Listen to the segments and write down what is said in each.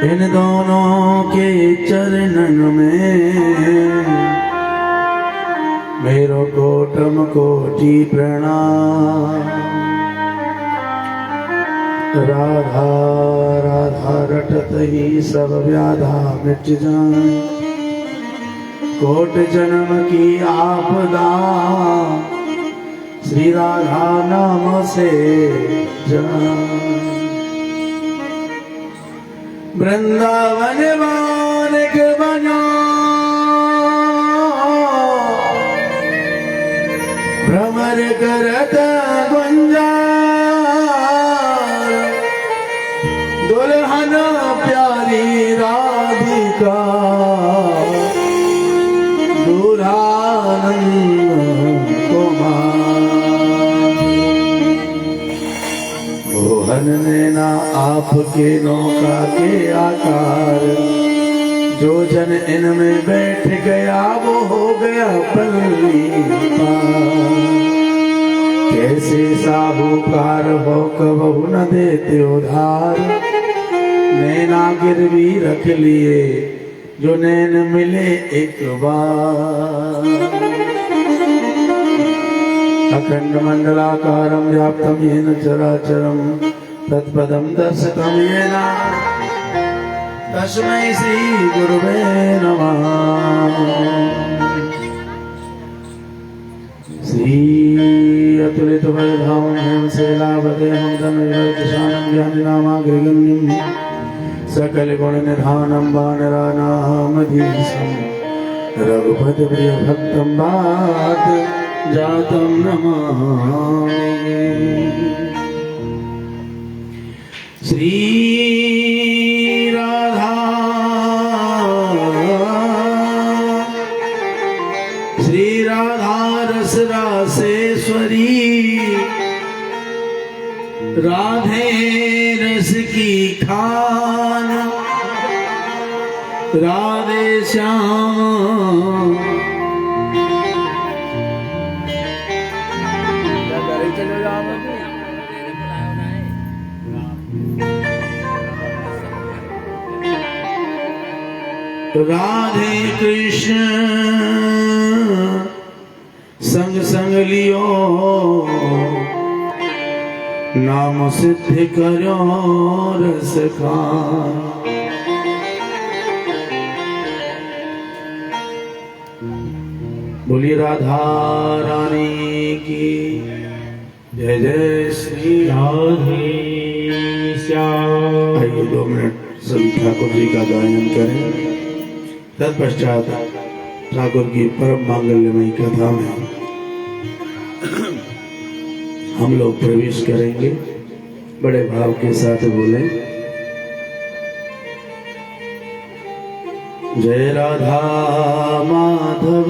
इन दोनों के चरणन में मेरो कोटम कोटि प्रणाम। राधा राधा रटत ही सब व्याधा मिट जाए, कोट जन्म की आपदा श्री राधा नाम से जाए। वृंदावन मानिक बनो भ्रमर करत गुंजा, दुल्हन प्यारी राधिका दूरानंद कुमार। मोहन नैना आपके नौका के आकार, जो जन इनमें बैठ गया वो हो गया पल्ली पार। कैसे साहूकार हो कबहू न देते उधार, नैना गिरवी रख लिए जो नैन मिले एक बार। अखंड मंडलाकारं व्याप्तं येन चराचरं तत्पदं दर्शकं येन तस्मै श्री गुरुवे नमः। श्री अतुलित बलधामं हेम शैलावदेहं धनुर्धरशानं ज्ञानिनामाग्रगण्यं सकल गुण निधानं वानराणामधीशं रघुपति प्रिय भक्तं वात जातं नमामि। श्री राधा रस रासेश्वरी, राधे रस की खान राधे श्याम। राधे कृष्ण संग संग लियो, नाम सिद्ध करो रस खान। बोलिए राधा रानी की जय जय श्री राधे श्याम। आइए 2 मिनट सभी ठाकुर जी का गायन करें, तत्पश्चात ठाकुर की परम मांगल्यमयी कथा में हम लोग प्रवेश करेंगे। बड़े भाव के साथ बोले जय राधा माधव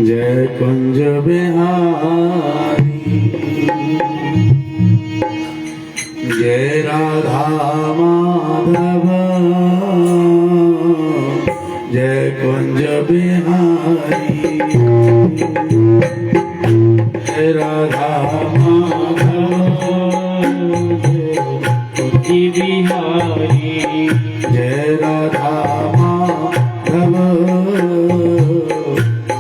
जय कुंज बिहारी, जय राधा माधव जय कुंज बिहारी, जय राधा माधव कुंज बिहारी, जय राधा माधव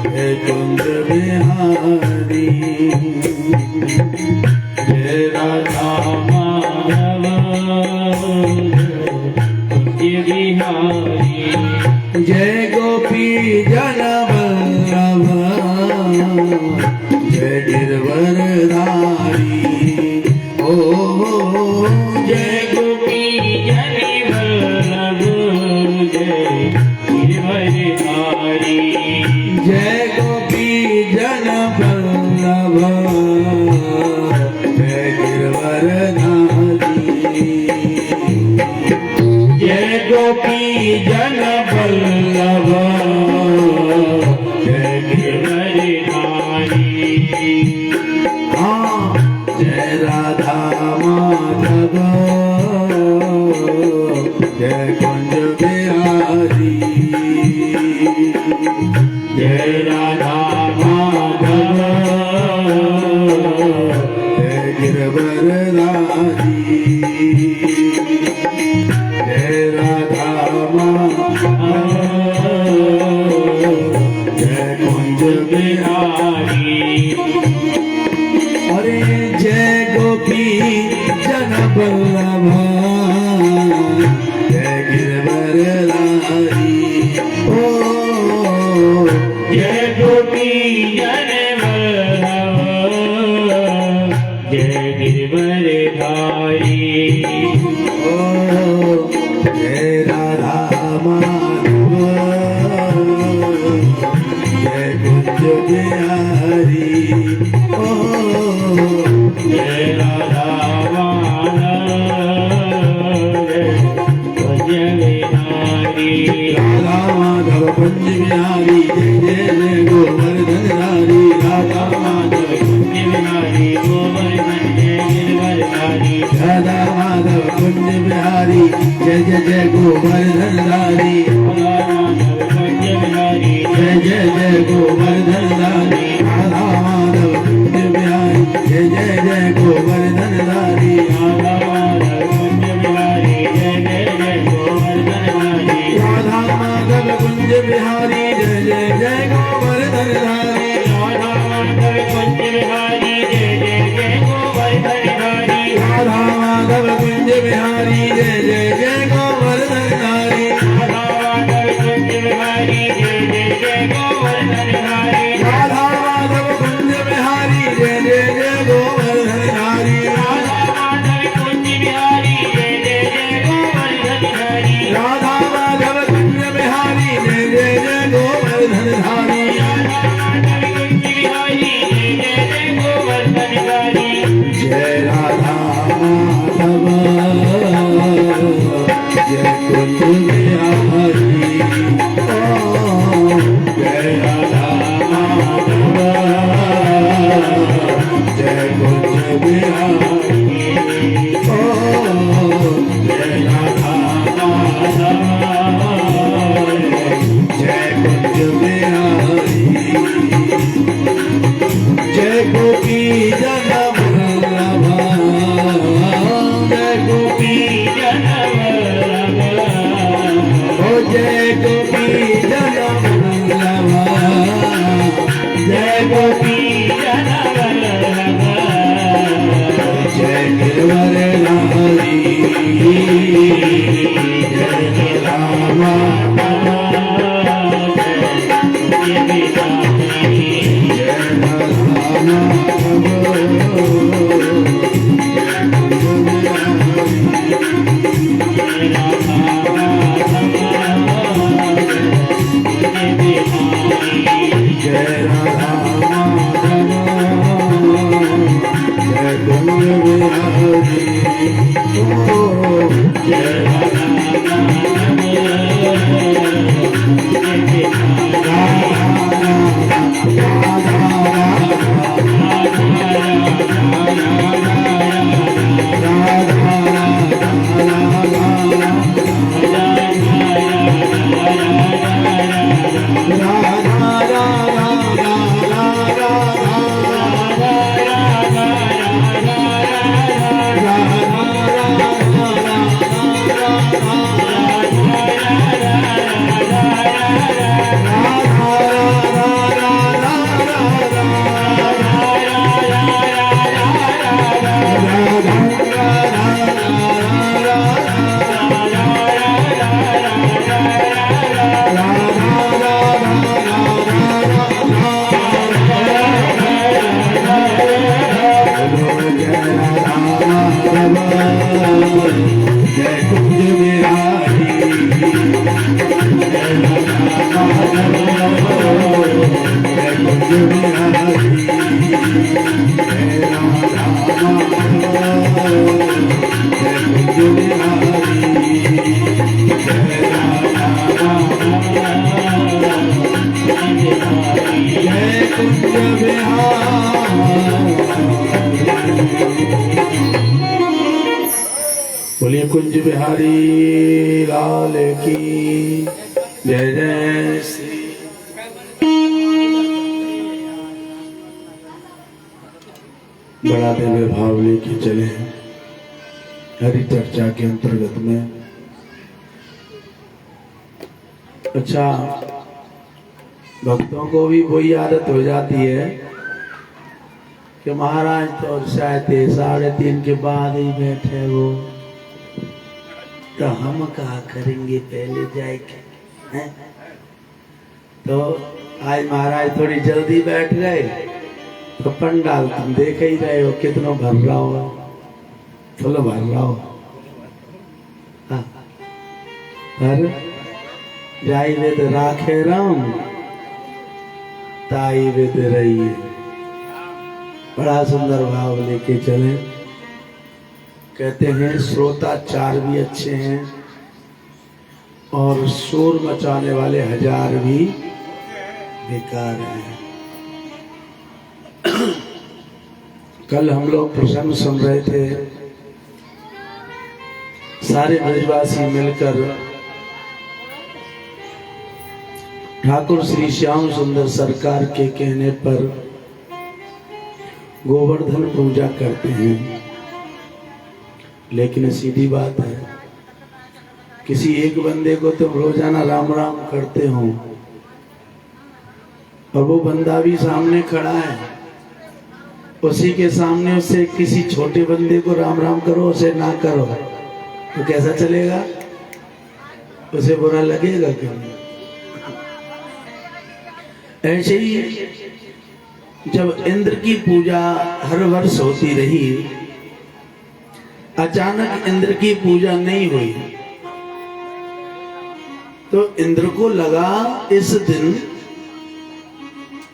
जय कुंज बिहारी, जय राधा माधव कुंज बिहारी, जय गोपी जन वल्लभ जय गिरवरधारी। ओ जय गोपी जन वल्लभ जय गिरवरधारी, जय गोपी जन वल्लभ जय गिरवरधारी, जय गोपी जन वल्लभ जय गिरवरधारी। हाँ जय राधा माधव जय कुंज बिहारी, जय राधा माधव जय गिरवर वरदारी जय राधा जय कुंज बिहारी अरे जय गोपी जन बल्लभा जय गिरवरधारी ओ जय गोपी जन वल्लभ जय गिरवरधारी ओ जय राधा माधव जय कुंज बिहारी ओ जय राधा माधव कुंज बिहारी राधा माधव कुंज बिहारी जय जय जय गोवर्धन धारी राधा माधव कुंज बिहारी गोवर्धन जय गिरवरधारी राधा माधव कुंज बिहारी जय जय जय गोवर्धन धारी कुंज बिहारी जय जय जय गोवर्धन धारी राधा माधव कुंज बिहारी जय जय जय गोवर्धन धारी राधा माधव कुंज बिहारी जय जय जय गोवर्धन धारी राधा माधव कुंज बिहारी जय जय जय गोवर्धन धारी राधा माधव कुंज बिहारी जय जय जय गोवर्धन धारी राधा माधव कुंज बिहारी जय जय जय गोवर्धन धारी राधा माधव कुंज बिहारी जय जय जय गोवर्धन धारी राधा माधव कुंज बिहारी जय जय जय गोवर्धन धारी राधा माधव कुंज बिहारी जय जय जय गोवर्धन धारी राधा माधव कुंज बिहारी जय जय जय गोवर्धन धारी राधा माधव कुंज बिहारी जय जय जय गोवर्धन धारी जय राधा माधव जय कुंज बिहारी ओ जय राधा माधव जय कुंज बिहारी ओ जय राधा माधव जय कुंज बिहारी जय गोपी जन वल्लभा जय गोपी जन वल्लभ ओ जय गोपी जन वल्लभा जय गोपी जन वल्लभ जय गिरवरधारी जय राम जय जय राधा माधव जय कुंज बिहारी ओ जय जय कुंज बिहारी जय कुंज बिहारी जय राधा माधव जय कुंज बिहारी जय राधा माधव जय कुंज बिहारी बोलिए कुंज बिहारी लाल की जय जय श्री बढ़ाते हुए भाव लेके चले हरि चर्चा के अंतर्गत में। अच्छा, भक्तों को भी वही आदत हो जाती है कि महाराज तो शायद 3:30 के बाद ही बैठे वो, तो हम क्या करेंगे, पहले जाएंगे हैं? तो आज महाराज थोड़ी जल्दी बैठ गए तो पंडाल तुम देख ही रहे हो कितना भर रहा हो, फुल भर रहा हो। हाँ। पर जाई वेद राखे राम, ताई वेद रहिए। बड़ा सुंदर भाव लेके चले। कहते हैं श्रोताचार भी अच्छे हैं और शोर मचाने वाले 1000 भी बेकार हैं। कल हम लोग प्रसंग सुन रहे थे, सारे ब्रजवासी मिलकर ठाकुर श्री श्याम सुंदर सरकार के कहने पर गोवर्धन पूजा करते हैं। लेकिन सीधी बात है, किसी एक बंदे को तुम रोजाना राम राम करते हो और वो बंदा भी सामने खड़ा है, उसी के सामने उससे किसी छोटे बंदे को राम राम करो, उसे ना करो, तो कैसा चलेगा? उसे बुरा लगेगा क्यों? ऐसे ही जब इंद्र की पूजा हर वर्ष होती रही, अचानक इंद्र की पूजा नहीं हुई तो इंद्र को लगा इस दिन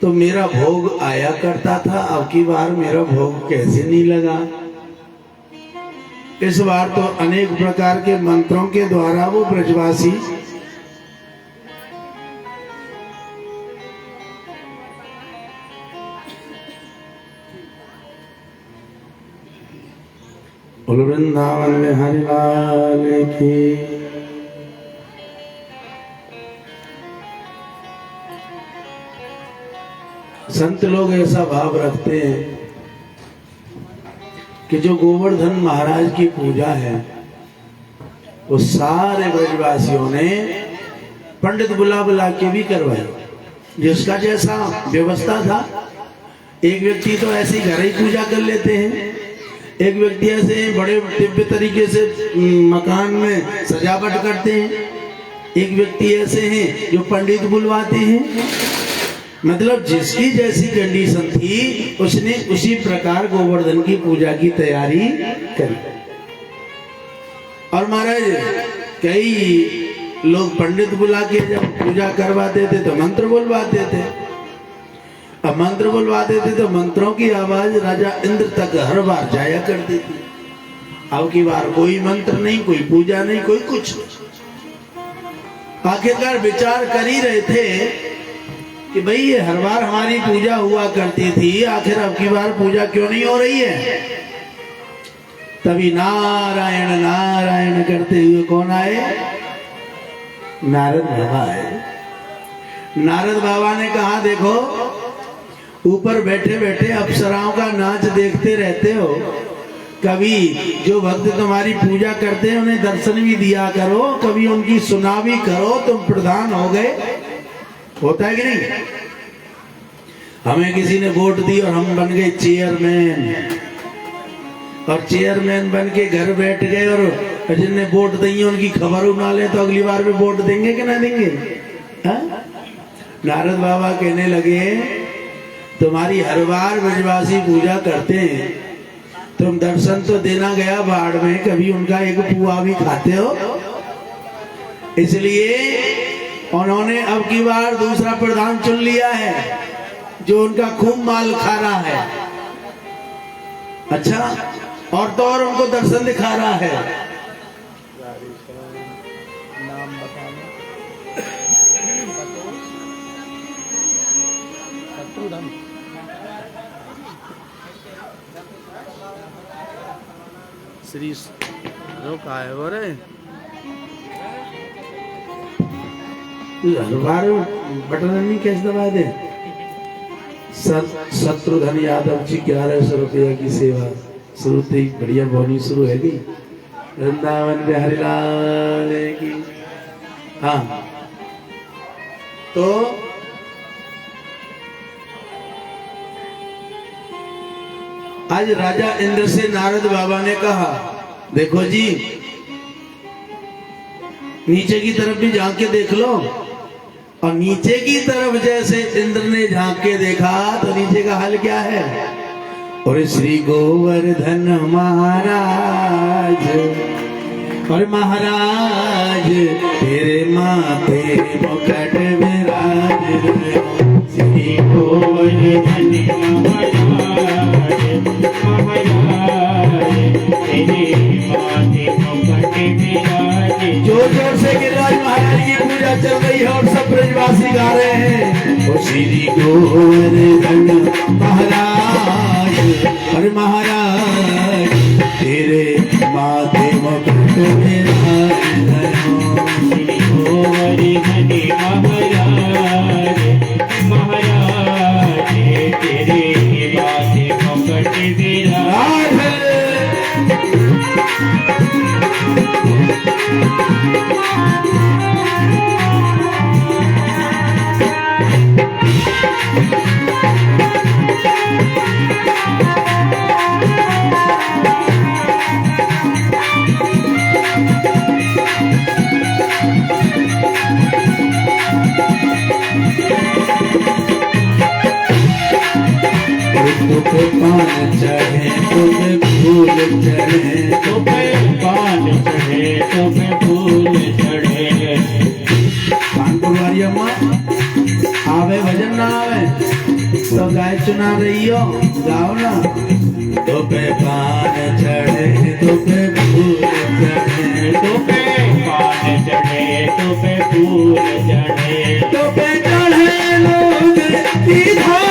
तो मेरा भोग आया करता था, अब की बार मेरा भोग कैसे नहीं लगा। इस बार तो अनेक प्रकार के मंत्रों के द्वारा वो ब्रजवासी वृंदावन में हरिलाल की। संत लोग ऐसा भाव रखते हैं कि जो गोवर्धन महाराज की पूजा है वो सारे ब्रजवासियों ने पंडित बुला बुला के भी करवाई, जिसका जैसा व्यवस्था था। एक व्यक्ति तो ऐसी घर ही पूजा कर लेते हैं, एक व्यक्ति ऐसे बड़े दिव्य तरीके से मकान में सजावट करते हैं, एक व्यक्ति ऐसे हैं जो पंडित बुलवाते हैं। मतलब जिसकी जैसी कंडीशन थी उसने उसी प्रकार गोवर्धन की पूजा की तैयारी करी। और महाराज कई लोग पंडित बुला के जब पूजा करवाते थे तो मंत्र बुलवाते थे। अब मंत्र बुलवाते थे तो मंत्रों की आवाज राजा इंद्र तक हर बार जाया करती थी। अब की बार कोई मंत्र नहीं, कोई पूजा नहीं, कोई कुछ नहीं। आखिरकार विचार कर ही रहे थे कि भाई ये हर बार हमारी पूजा हुआ करती थी, आखिर अब की बार पूजा क्यों नहीं हो रही है। तभी नारायण नारायण करते हुए कौन आए? नारद बाबा आए। नारद बाबा ने कहा, देखो ऊपर बैठे बैठे अप्सराओं का नाच देखते रहते हो, कभी जो भक्त तुम्हारी पूजा करते हैं उन्हें दर्शन भी दिया करो, कभी उनकी सुना भी करो। तुम प्रधान हो गए, होता है कि नहीं? हमें किसी ने वोट दी और हम बन गए चेयरमैन, और चेयरमैन बन के घर बैठ गए और जिनने वोट दी उनकी खबर उठा ले तो अगली बार भी वोट देंगे कि ना देंगे? हा? नारद बाबा कहने लगे, तुम्हारी हर बार ब्रजवासी पूजा करते हैं, तुम दर्शन तो देना गया बाढ़ में, कभी उनका एक पुआ भी खाते हो? इसलिए उन्होंने अब की बार दूसरा प्रधान चुन लिया है जो उनका खूब माल खा रहा है। अच्छा, और तो और उनको दर्शन दिखा रहा है। नाम बताना। श्री का है वो रे, हर बार बटन नहीं कैसे दबा दे। शत्रुघ्न यादव जी 1100 रुपया की सेवा शुरू थी। बढ़िया बोनी शुरू है गई। वृंदावन बिहारी लाल की। हाँ, तो आज राजा इंद्र से नारद बाबा ने कहा, देखो जी नीचे की तरफ भी झांक के देख लो। और नीचे की तरफ जैसे इंद्र ने झांक के देखा तो नीचे का हाल क्या है। और श्री गोवर्धन महाराज, और महाराज तेरे माथे मुकुट विराज। श्री गोवर्धन महाराज, महाराज तेरे माथे मुकुट विराज। जोर जोर से गिरिराज महाराज की पूजा चल रही है और सब ब्रजवासी गा रहे हैं। और श्री गोवर्धन महाराज, और महाराज तेरे माथे मुकुट विराज। श्री गोवर्धन महाराज, महाराज तेरे माथे मुकुट विराज। पान चढ़े तुम्हें फूल चढ़े, तुम्हें पान चढ़े तुम्हें फूल चढ़े। कानपुर वाली अम्मा आवे भजन ना आवे तो गाय चुना रही हो, गाओ ना। तो पे पान चढ़े तो पे फूल चढ़े, तो पे पान चढ़े तो पे फूल चढ़े। तो पे चढ़े लोग इधर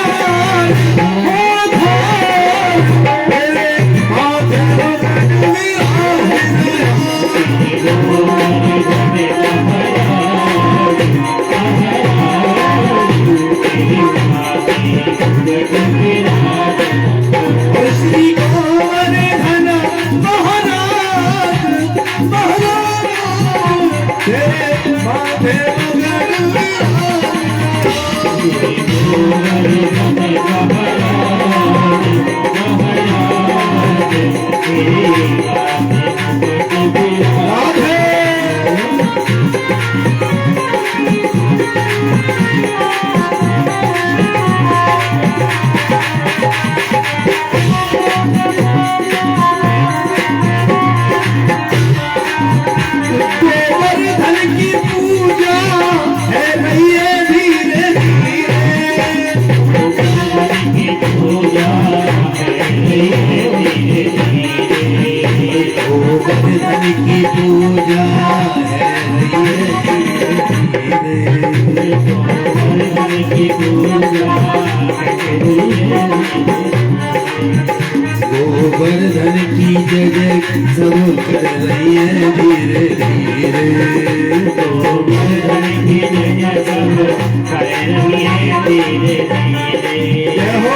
गोवर्धन की जय सब कर रही है धीरे धीरे। गोवर्धन की जय सब कर रही है धीरे धीरे। जय हो।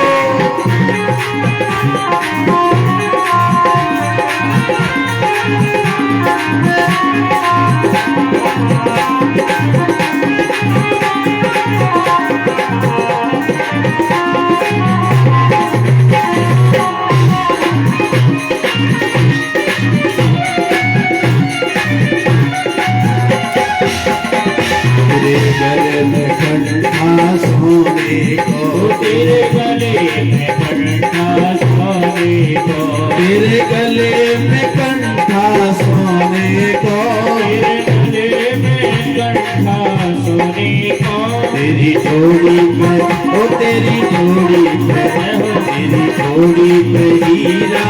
तेरे गले में कंठा सोने को, तेरे गले में कंठा सोने को, तेरे गले में कंठा सोने को, तेरे गले में कंठा सोने को। तेरी जोड़ी पे ओ तेरी जोड़ी पे, तेरी जोड़ी पे हीरा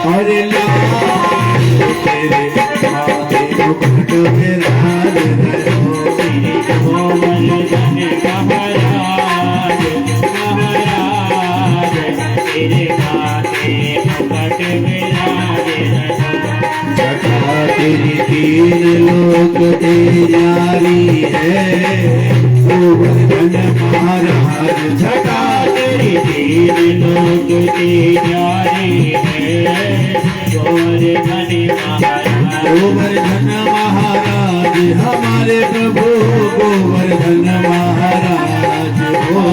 और लाल तेरे माथे मुकुट विराज रहो। श्री गोवर्धन महाराज, महाराज तेरे माथे मुकुट विराज रहो। जटा तेरी तीन लोक तेरी है, गोवर्धन महाराज जटा तेरी तीन लोक की न्यारी है गोवर्धन महाराज गोवर्धन महाराज हमारे प्रभु गोवर्धन महाराज हो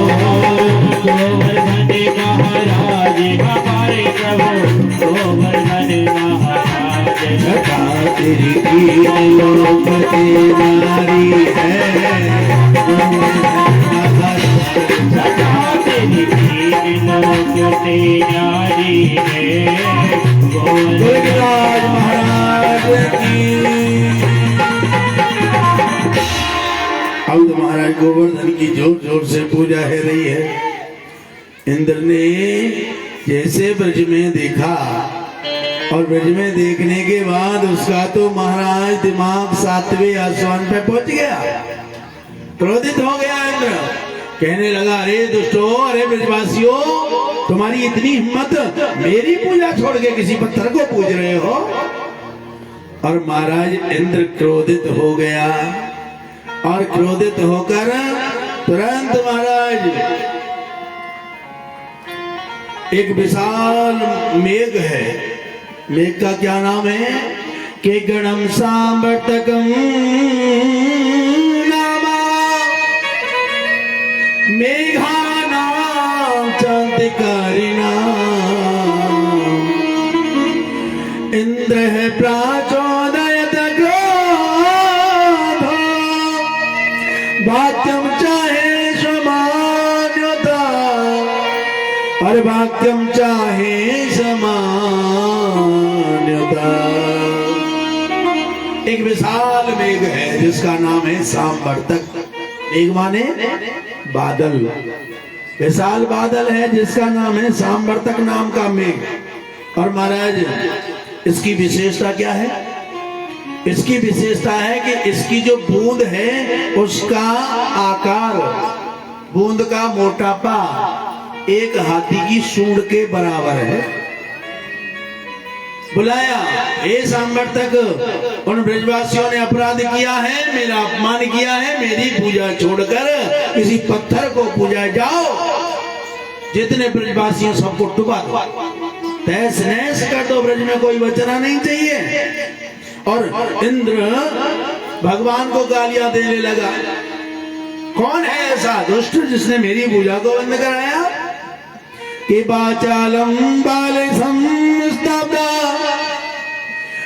गोवर्धन महाराज हमारे प्रभु गोवर्धन महाराज जटा तेरी तीन लोक की नारी है जटा तेरी तीन लोक की न्यारी है गोविंदराज महाराज की। अब तो महाराज गोवर्धन की जोर जोर से पूजा हो रही है। इंद्र ने जैसे ब्रज में देखा और ब्रज में देखने के बाद उसका तो महाराज दिमाग 7वें आसमान पे पहुंच गया, क्रोधित हो गया इंद्र। कहने लगा, अरे दुष्टो, अरे ब्रजवासियों, तुम्हारी इतनी हिम्मत, मेरी पूजा छोड़ के किसी पत्थर को पूज रहे हो। और महाराज इंद्र क्रोधित हो गया और क्रोधित होकर तुरंत महाराज एक विशाल मेघ है, मेघ का क्या नाम है कि गणम सांवर्तकम नामा मेघानां चान्तिकारिणाम् इंद्र है प्राचोदयत क्रोधो वाक्यम चाहे समान्यता और वाक्यम चाहे समान्यता। एक विशाल मेघ है जिसका नाम है सांवर्तक। मेघ माने बादल, विशाल बादल है जिसका नाम है सांवर्तक नाम का मेघ। और महाराज इसकी विशेषता क्या है? इसकी विशेषता है कि इसकी जो बूंद है उसका आकार, बूंद का मोटापा एक हाथी की सूंड के बराबर है। बुलाया, हे सांवर्तक, उन ब्रजवासियों ने अपराध किया है, मेरा अपमान किया है, मेरी पूजा छोड़कर किसी पत्थर को पूजा जाओ। जितने ब्रजवासियों सबको डुबा दो, तहस नहस कर दो, ब्रज में कोई बचना नहीं चाहिए। और इंद्र भगवान को गालियां देने लगा। कौन है ऐसा दुष्ट जिसने मेरी पूजा को बंद कराया? कि बाचालम बाले संस्तब्धा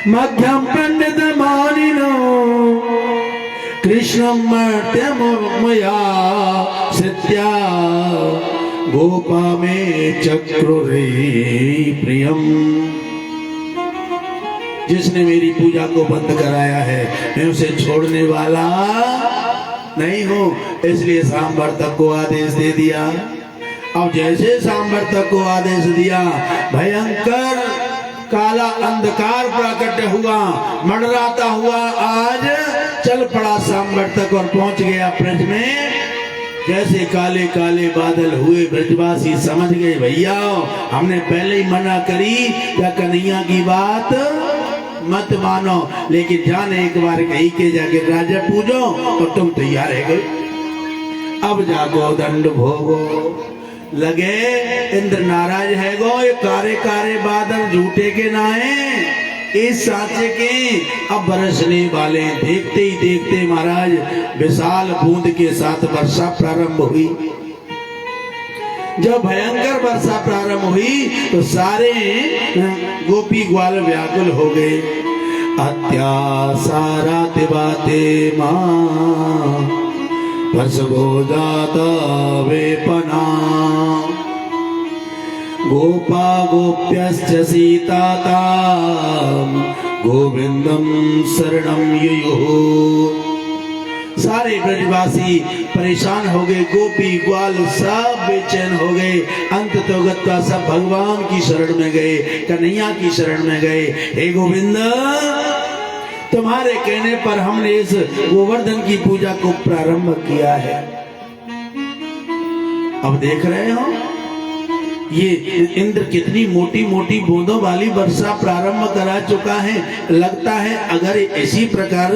मध्यम पंडित मानिनो कृष्णम मर्त्यम मया सत्या गोपा में चक्रुरे प्रियम। जिसने मेरी पूजा को बंद कराया है, मैं उसे छोड़ने वाला नहीं हूं। इसलिए सांवर्तक को आदेश दे दिया। अब जैसे सांवर्तक को आदेश दिया, भयंकर काला अंधकार प्रकट हुआ, मंडराता हुआ आज चल पड़ा सांवर्तक और पहुंच गया ब्रज में। जैसे काले काले बादल हुए, ब्रजवासी समझ गए, भैया हमने पहले ही मना करी या कन्हैया की बात मत मानो, लेकिन जाने एक बार कही के जाके राजा पूजो और तुम तैयार है गए। अब जागो दंड भोगो। लगे इंद्र नाराज है गो, ये कारे कारे बादल झूठे के नाए, इस साचे के अब बरसने वाले। देखते ही देखते महाराज विशाल बूंद के साथ वर्षा प्रारंभ हुई। जब भयंकर वर्षा प्रारंभ हुई तो सारे गोपी ग्वाल व्याकुल हो गए। अत्यासारा तिबाते मां वर्षभो जाता वेपना गोपा गोप्यश्च सीताता गोविंदम शरणं युयुः। सारे ब्रजवासी परेशान हो गए, गोपी ग्वाल सब बेचैन हो गए। अंत तो गत्ता सब भगवान की शरण में गए, कन्हैया की शरण में गए। हे गोविंद, तुम्हारे कहने पर हमने इस गोवर्धन की पूजा को प्रारंभ किया है। अब देख रहे हो ये इंद्र कितनी मोटी मोटी बूंदों वाली वर्षा प्रारंभ करा चुका है। लगता है अगर इसी प्रकार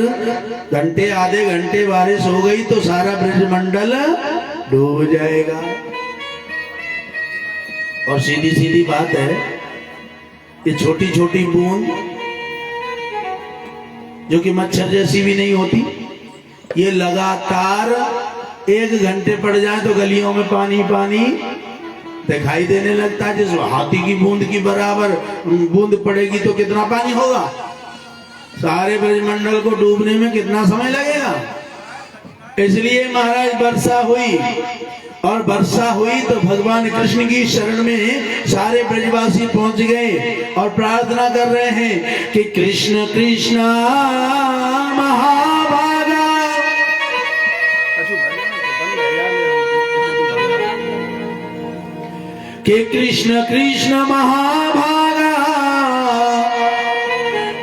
घंटे आधे घंटे बारिश हो गई तो सारा ब्रजमंडल डूब जाएगा। और सीधी सीधी बात है, ये छोटी छोटी बूंद जो कि मच्छर जैसी भी नहीं होती, ये लगातार 1 घंटे पड़ जाए तो गलियों में पानी पानी दिखाई देने लगता है। जिस हाथी की बूंद की बराबर बूंद पड़ेगी तो कितना पानी होगा, सारे ब्रजमंडल को डूबने में कितना समय लगेगा। इसलिए महाराज वर्षा हुई, और वर्षा हुई तो भगवान कृष्ण की शरण में सारे ब्रजवासी पहुंच गए और प्रार्थना कर रहे हैं कि कृष्ण कृष्ण महाभागा, कि कृष्ण कृष्ण महाभागा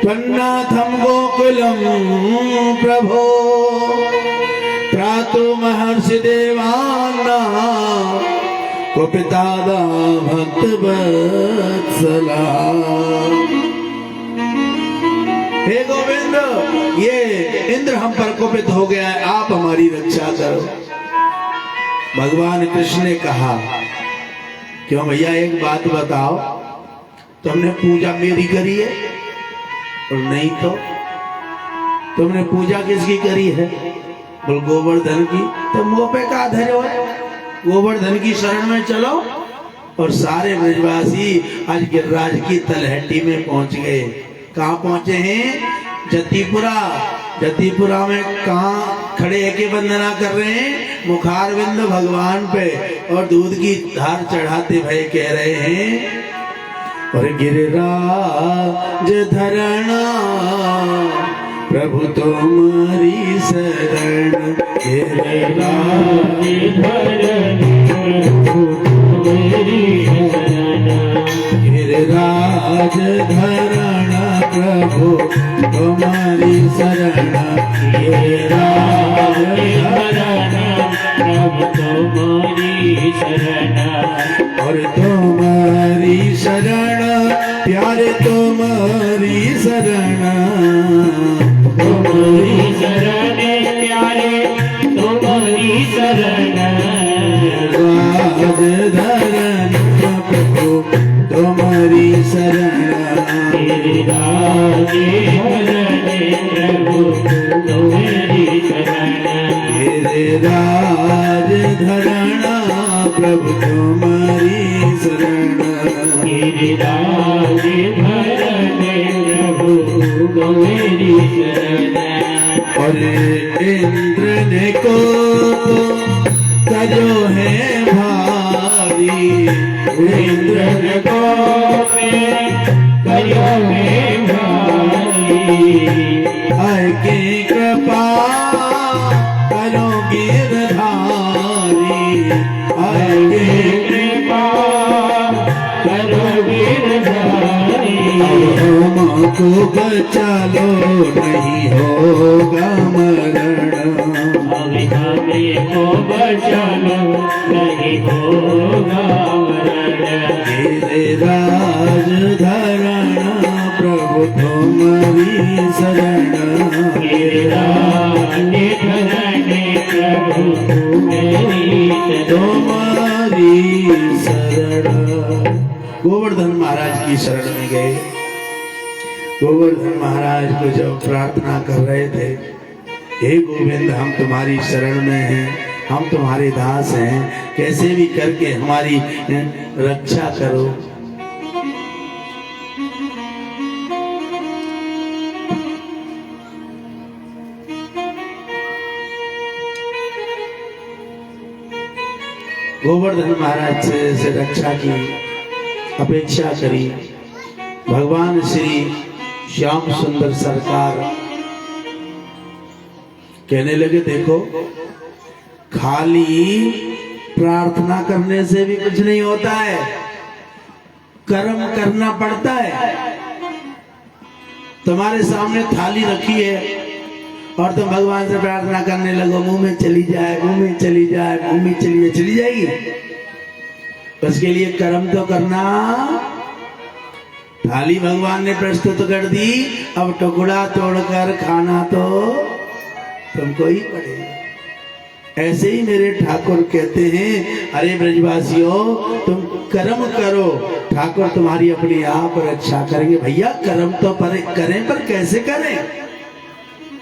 त्वन्नाथं गोकुलम प्रभो त्रातु महर्षि देवाना कुपितादा भक्त वत्सला। हे गोविंद, ये इंद्र हम पर कुपित हो गया है, आप हमारी रक्षा करो। भगवान कृष्ण ने कहा, क्यों भैया एक बात बताओ, तुमने पूजा मेरी करी है? और नहीं तो तुमने पूजा किसकी करी है? बोल गोवर्धन की। तो मुंह पे का धरे हो, गोवर्धन की शरण में चलो। और सारे ब्रजवासी आज गिरिराज की तलहटी में पहुंच गए। कहाँ पहुंचे हैं? जतिपुरा। जतिपुरा में कहाँ खड़े है के वंदना कर रहे हैं? मुखारविंद भगवान पे, और दूध की धार चढ़ाते भय कह रहे हैं, और गिरिराज धरणा प्रभु तुम्हारी शरण, गिरिराज धरण गिरिराज धरण प्रभु तुम्हारी शरण, गिरिराज धरण प्रभु तुम्हारी शरण, और तुम्हारी शरण प्यारे तुम्हारी शरण, तुम्हारी शरण प्यारे तुम्हारी शरण, राज धरण प्रभु तुम्हारी शरण, राज धरण प्रभु तुम्हारी शरण, राज धरण प्रभु तुम्हारी शरण, गिरिराज धरण प्रभु तुम्हारी शरण। और इंद्र ने को तजो है भारी, इंद्र ने को तजो है भारी, आय की कृपा करो गिरधारी, आय की कृपा करो गिरधारी, हमको बचा लो नहीं होगा मरण, हमको बचा लो नहीं होगा मरण, गिरिराज धरण प्रभु तुम्हारी शरण, गिरिराज धरण प्रभु तुम्हारी शरण। गोवर्धन महाराज की शरण में गए। गोवर्धन महाराज को जब प्रार्थना कर रहे थे, हे गोविंद हम तुम्हारी शरण में हैं, हम तुम्हारे दास हैं, कैसे भी करके हमारी रक्षा करो। गोवर्धन महाराज से रक्षा की अपेक्षा करी। भगवान श्री श्याम सुंदर सरकार कहने लगे, देखो खाली प्रार्थना करने से भी कुछ नहीं होता है, कर्म करना पड़ता है। तुम्हारे सामने थाली रखी है और तुम भगवान से प्रार्थना करने लगो, मुंह में चली जाए, मुंह में चली जाए, मुंह में चली जाए, चली जाएगी। उसके लिए कर्म तो करना। थाली भगवान ने प्रस्तुत कर दी, अब टुकड़ा तोड़कर खाना तो तुमको ही पड़ेगा। ऐसे ही मेरे ठाकुर कहते हैं, अरे ब्रजवासियों तुम कर्म करो, ठाकुर तुम्हारी अपने आप रक्षा करेंगे। भैया कर्म तो करें, पर कैसे करें?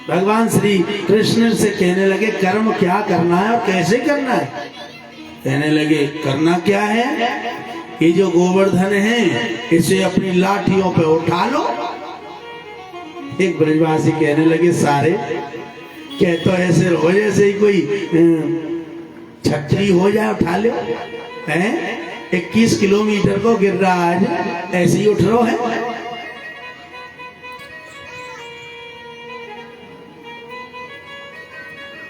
भगवान श्री कृष्ण से कहने लगे कर्म क्या करना है और कैसे करना है। कहने लगे करना क्या है, ये जो गोवर्धन है इसे अपनी लाठियों पे उठा लो। एक ब्रजवासी कहने लगे सारे कह तो ऐसे हो जैसे ही कोई छतरी हो जाए, उठा लो हैं। 21 किलोमीटर को गिरिराज ऐसे ही उठ रो है।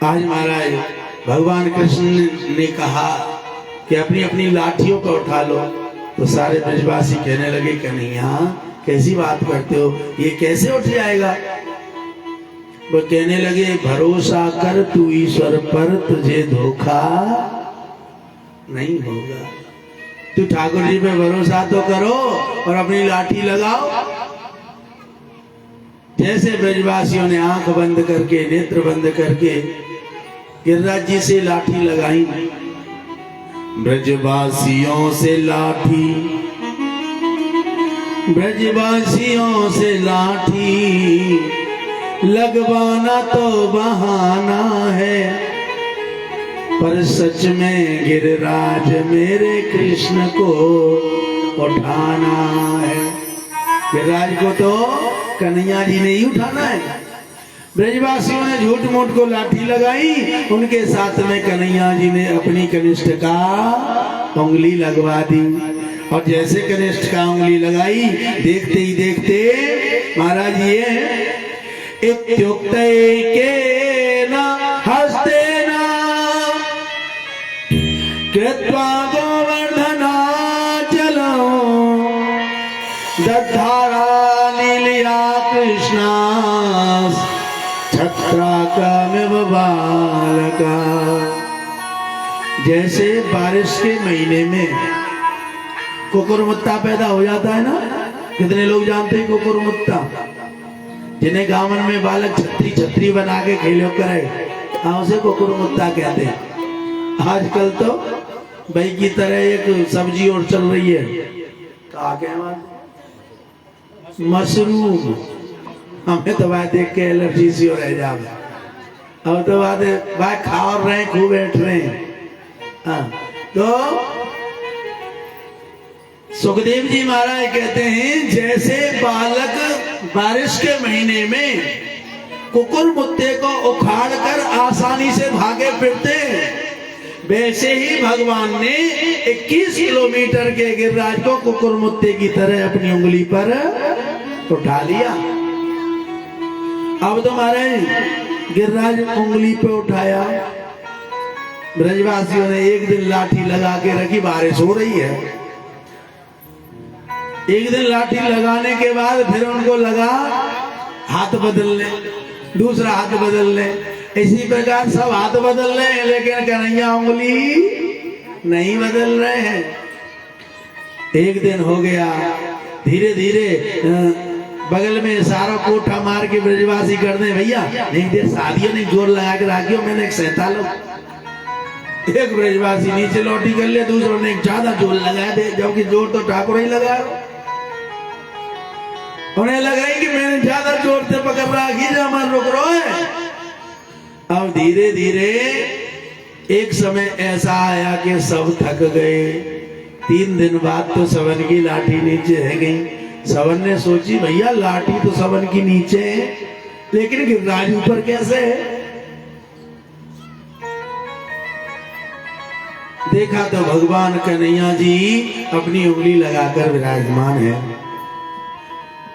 आज महाराज भगवान कृष्ण ने कहा कि अपनी अपनी लाठियों को उठा लो, तो सारे ब्रजवासी कहने लगे कन्हैया कैसी बात करते हो, ये कैसे उठ जाएगा। वो कहने लगे भरोसा कर तू ईश्वर पर, तुझे धोखा नहीं होगा। तू ठाकुर जी पे भरोसा तो करो और अपनी लाठी लगाओ। जैसे ब्रजवासियों ने आंख बंद करके, नेत्र बंद करके गिरिराज जी से लाठी लगाई, ब्रजवासियों से लाठी, ब्रजवासियों से लाठी लगवाना तो बहाना है, पर सच में गिरिराज मेरे कृष्ण को उठाना है। गिरिराज को तो कन्हैया जी ने ही उठाना है। ब्रजवासियों ने झूठ मूठ को लाठी लगाई, उनके साथ में कन्हैया जी ने अपनी कनिष्ठ का उंगली लगवा दी। और जैसे कनिष्ठ का उंगली लगाई, देखते ही देखते महाराज ये इत्युक्ते के न हस्ते न कृत्वा गोवर्धना चलो दधारा लीलिया कृष्णा छत्राकमिव बालका। जैसे बारिश के महीने में कुकुरमुत्ता पैदा हो जाता है ना, कितने लोग जानते हैं कुकुरमुत्ता, जिन्हें गांवन में बालक छतरी छतरी बना के खेलो करे, उसे कुकुरमुत्ता कहते हैं। आजकल तो भाई की तरह एक सब्जी और चल रही है, मशरूम। हमें तो बात देख के एलर्जी सी हो रह जाए। अब तो बात है भाई खा और रहे, खूब बैठ रहे हैं। तो सुखदेव जी महाराज कहते हैं जैसे बालक बारिश के महीने में कुकुर मुत्ते को उखाड़ कर आसानी से भागे फिरते, वैसे ही भगवान ने 21 किलोमीटर के गिरिराज को कुकुर मुत्ते की तरह अपनी उंगली पर उठा लिया। अब तो महाराज गिरिराज उंगली पे उठाया, ब्रजवासियों ने एक दिन लाठी लगा के रखी, बारिश हो रही है। एक दिन लाठी लगाने के बाद फिर उनको लगा हाथ बदलने, दूसरा हाथ बदलने, इसी प्रकार सब हाथ बदल रहे हैं, लेकिन कन्हैया उंगली नहीं बदल रहे हैं। एक दिन हो गया, धीरे धीरे बगल में सारा कोठा मार के ब्रजवासी कर दे, भैया नहीं दे शादियों ने जोर लगा के राखियो, मैंने एक सैतालो। एक ब्रजवासी नीचे लौटी कर ले, दूसरों ने एक ज्यादा जोर लगा दे, जबकि जोर तो ठाकुर ही लगा। उन्हें लगा कि मैंने ज्यादा जोर से पकड़ राखी, जो हमारा रुक रो है। अब धीरे धीरे एक समय ऐसा आया कि सब थक गए। 3 दिन बाद तो सवन की लाठी नीचे रह गई। सवन ने सोची भैया लाठी तो सवन की नीचे है, लेकिन गिरिराज ऊपर कैसे है। देखा तो भगवान कन्हैया जी अपनी उंगली लगाकर विराजमान है।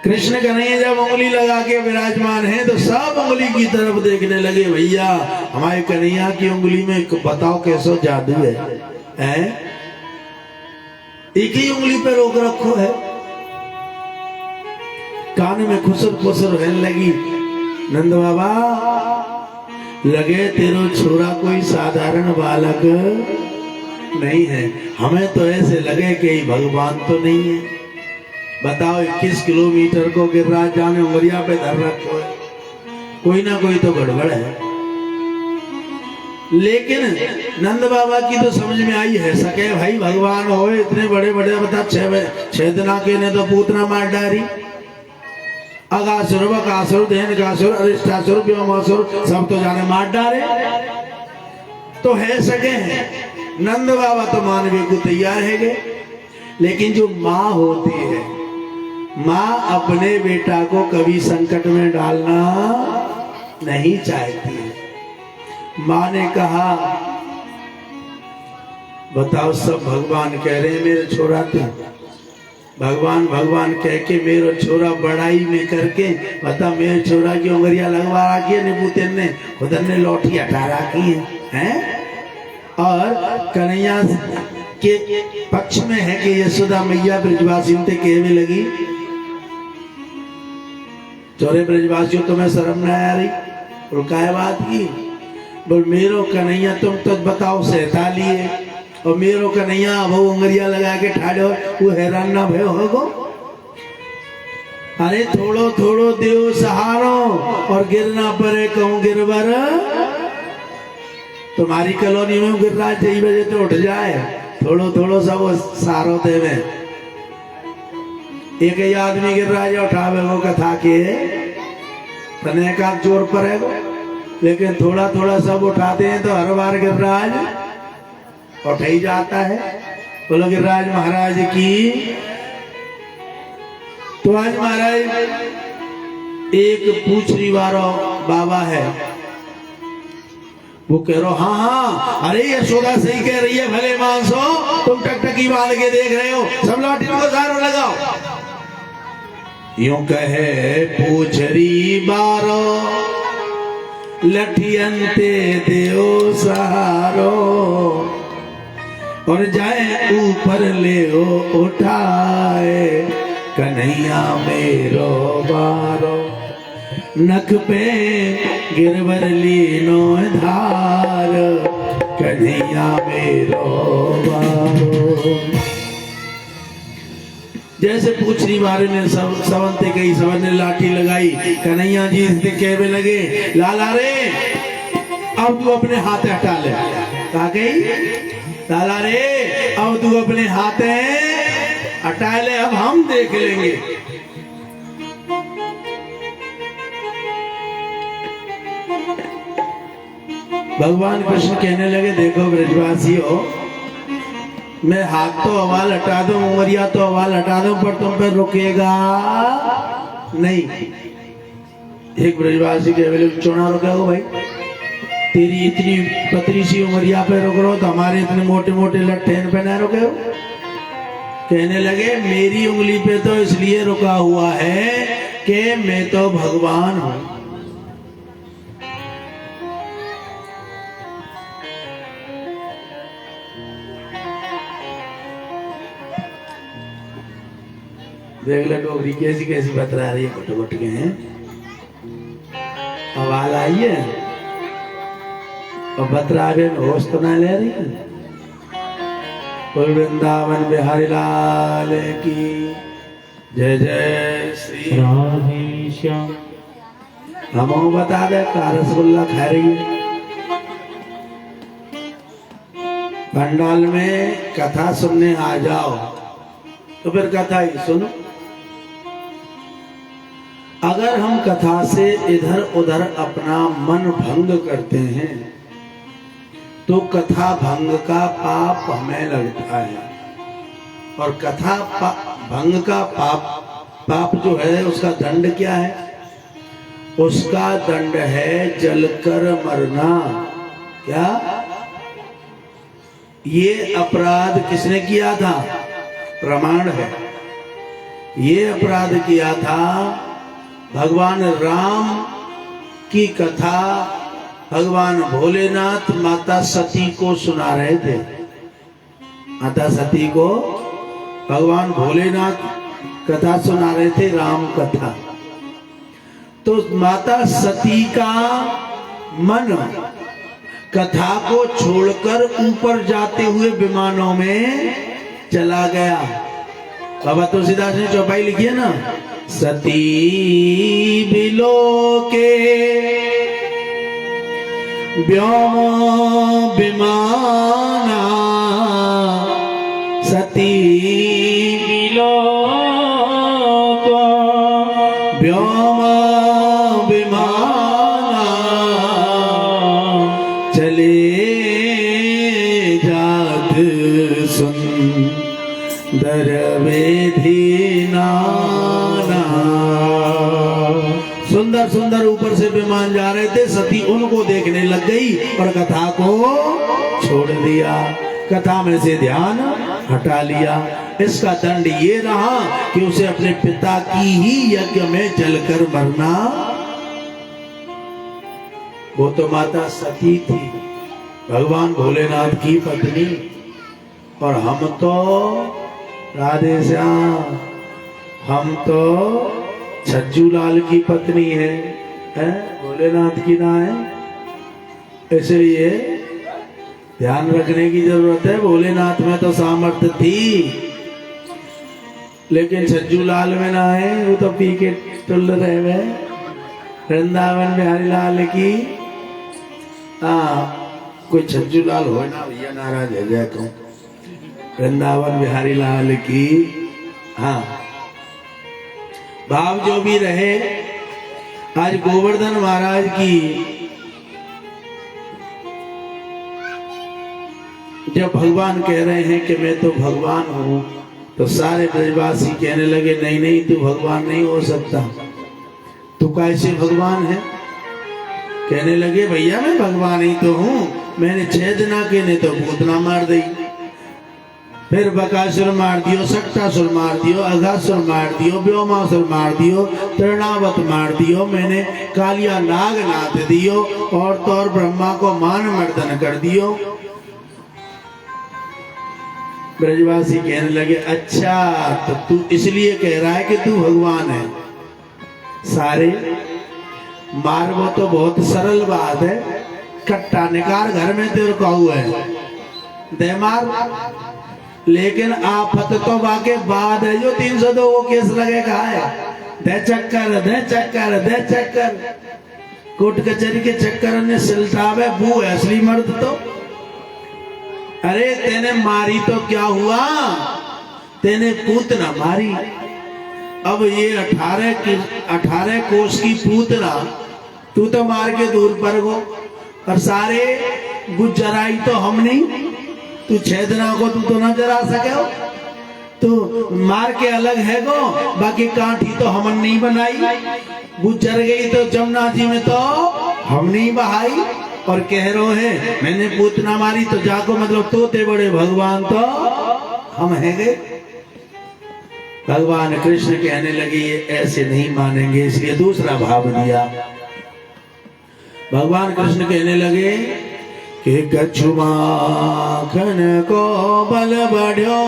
कृष्ण कन्हैया जब उंगली लगा के विराजमान है तो सब उंगली की तरफ देखने लगे, भैया हमारे कन्हैया की उंगली में बताओ कैसा जादू है, हैं? एक ही उंगली पे रोक रखो है। कान में खुसर खुसर रहने लगी, नंद बाबा लगे तेरो छोरा कोई साधारण बालक नहीं है। हमें तो ऐसे लगे कि भगवान तो नहीं है। बताओ 21 किलोमीटर को गिरिराज जाने उमरिया पे धर रखो है, कोई ना कोई तो गड़बड़ है। लेकिन नंद बाबा की तो समझ में आई है सके भाई भगवान हो इतने बड़े बड़े, बता 6 दिना के ने तो पूतना मार डारी, अगासुर बकासुर धेनुकासुर अरिष्टासुर व्योमासुर सब तो जाने मार डारे। तो है सके हैं नंद बाबा तो मानवे को तैयार है गे। लेकिन जो माँ होती है, माँ अपने बेटा को कभी संकट में डालना नहीं चाहती है। माँ ने कहा बताओ सब भगवान कह रहे हैं मेरे छोरा तू, भगवान भगवान कह के मेरे छोरा बड़ाई में करके बता मेरे छोरा की उंगलियां लगवा रखी है निपुतन ने, खुदन ने लौटी हटा रखी है, हैं? और कन्हैया के पक्ष में है कि यशोदा मैया ब्रजवासी ते कहने लगी चोरे ब्रजवासियों तुम्हें शर्म न आ रही, और काय बात की बोल मेरो कन्हैया तुम तो बताओ सहता लिए और मेरो कन्हैया अब उंगलियां लगा के ठाड़ो वो हैरान ना भयो होगो। अरे थोड़ो थोड़ो देव सहारो और गिरना पड़े कहूं गिरवर, तुम्हारी कॉलोनी में गिरराज 3 बजे तो उठ जाए, थोड़ो थोड़ो सब सहारो देवे। एक ही आदमी गिरराज उठावे वो कथा के तने का जोर पड़ेगा, लेकिन थोड़ा थोड़ा सब उठाते हैं तो हर बार गिरराज उठ ही जाता है। बोलो गिरिराज महाराज की। तो आज महाराज एक पूछरी वाला बाबा है, वो कह रहा हाँ हाँ अरे यशोदा सही कह रही है, भले मानसो तुम टकटकी बांध के देख रहे हो, सब लाठियों को सारो लगाओ। यूं कहे पूछरी बारो लठियंते देओ सहारो, और जाए ऊपर ले उठाए कन्हैया मेरो बारो, नख पे गिरवर लीनो धार कन्हैया मेरो बारो। जैसे पूछनी बारे ने सवंते कही, सवन ने लाठी लगाई, कन्हैया जी इसके कहने लगे लाला रे अब तू अपने हाथ हटा ले। कहा गई लाला रे अब तू अपने हाथ हटा ले, अब हम देख लेंगे। भगवान कृष्ण कहने लगे देखो ब्रजवासियों, मैं हाथ तो अवाल हटा दूं, उंगलियां तो अवाल हटा दूं, पर तुम पे रुकेगा नहीं। एक ब्रजवासी के बोले चोना रुकेगा भाई, तेरी इतनी पतली सी उंगलियां पे रुक रहो तो हमारे इतने मोटे मोटे लट्ठे पे ना रुके हो। कहने लगे मेरी उंगली पे तो इसलिए रुका हुआ है कि मैं तो भगवान हूं। देख ले डोगरी कैसी कैसी बतला रही है, घुट घुट के हैं। आवाज आई है और बतरावे होश तो ना ले रही है। बोल वृंदावन बिहारी लाल की जय जय श्री राधे श्याम। हम बता दे का रसगुल्ला खा रही है। पंडाल में कथा सुनने आ जाओ तो फिर कथा ही सुनो। अगर हम कथा से इधर उधर अपना मन भंग करते हैं तो कथा भंग का पाप हमें लगता है, और कथा भंग का पाप जो है उसका दंड क्या है? उसका दंड है जलकर मरना। क्या ये अपराध किसने किया था? प्रमाण है। ये अपराध किया था भगवान राम की कथा भगवान भोलेनाथ माता सती को सुना रहे थे। माता सती को भगवान भोलेनाथ कथा सुना रहे थे, राम कथा। तो माता सती का मन कथा को छोड़कर ऊपर जाते हुए विमानों में चला गया। बाबा तुलसीदास ने चौपाई लिखी है ना, सती बिलो के व्योम विमाना, सती बिलो को व्योम विमाना, चले जात सुंदर वेधी नाना। सुंदर सुंदर ऊपर से विमान जा रहे थे, सती उनको देखने लग गई और कथा को छोड़ दिया, कथा में से ध्यान हटा लिया। इसका दंड ये रहा कि उसे अपने पिता की ही यज्ञ में जलकर मरना। वो तो माता सती थी, भगवान भोलेनाथ की पत्नी, और हम तो राधे श्याम, हम तो छज्जू लाल की पत्नी है, भोलेनाथ की ना है। इसलिए ध्यान रखने की जरूरत है। भोलेनाथ में तो सामर्थ्य थी, लेकिन छज्जू लाल में ना है, वो तो पी के टुल्ल रहे हुए। वृंदावन बिहारी लाल की कोई छज्जू लाल हो ना भैया, नाराज है जय कहूं। वृंदावन बिहारी लाल की हाँ, भाव जो भी रहे। आज गोवर्धन महाराज की जब भगवान कह रहे हैं कि मैं तो भगवान हूं, तो सारे ब्रजवासी कहने लगे नहीं नहीं, तू भगवान नहीं हो सकता, तू कैसे भगवान है। कहने लगे भैया मैं भगवान ही तो हूं, मैंने 6 दिन के ने तो भूतना मार दी, फिर बकासुर मार दियो, सक्टासुर मार दियो, अघासुर मार दियो, व्योमासुर मार दियो, तृणावत मार दियो, मैंने कालिया नाग नाथ दियो, और तो और ब्रह्मा को मान मर्दन कर दियो। ब्रजवासी कहने लगे अच्छा, तो तू इसलिए कह रहा है कि तू भगवान है। सारे मार, वो तो बहुत सरल बात है, कट्टा निकाल घर में तेरे को हुआ है दे मार। लेकिन आफत तो वाके बाद है जो 302 वो केस लगेगा है, दे चक्कर दे चक्कर दे चक्कर, कोर्ट कचहरी के चक्कर ने सिलटावे बू है असली मर्द तो। अरे तेने मारी तो क्या हुआ, तेने पूतना मारी। अब ये 18 कोस की पूतना तू तो मार के दूर पर गो, और सारे गुजराई तो हम नहीं, तू 6 दिना को तू तो ना जरा सके हो, तू मार के अलग है गो, बाकी कांठी तो हमन नहीं बनाई, गुजर गई तो जमुना जी में तो हम नहीं बहाई। और कह रहे हैं मैंने पूतना मारी, तो जाको मतलब तोते बड़े भगवान तो हम हैं गए। भगवान कृष्ण कहने लगे ये ऐसे नहीं मानेंगे, इसलिए दूसरा भाव दिया। भगवान कृष्ण कहने लगे कि कछु माखन को बल बढ़ो,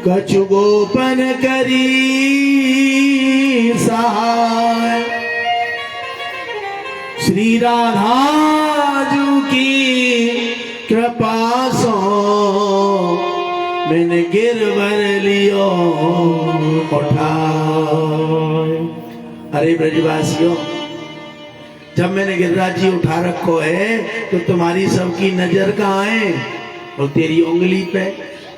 कछु गोपन करी सहाय, श्री राधा जू की कृपा सो मैंने गिरवर लियो उठाए। अरे ब्रजवासियों, जब मैंने गिरिराज जी उठा रखो है तो तुम्हारी सबकी नजर कहाँ है, और तेरी उंगली पे।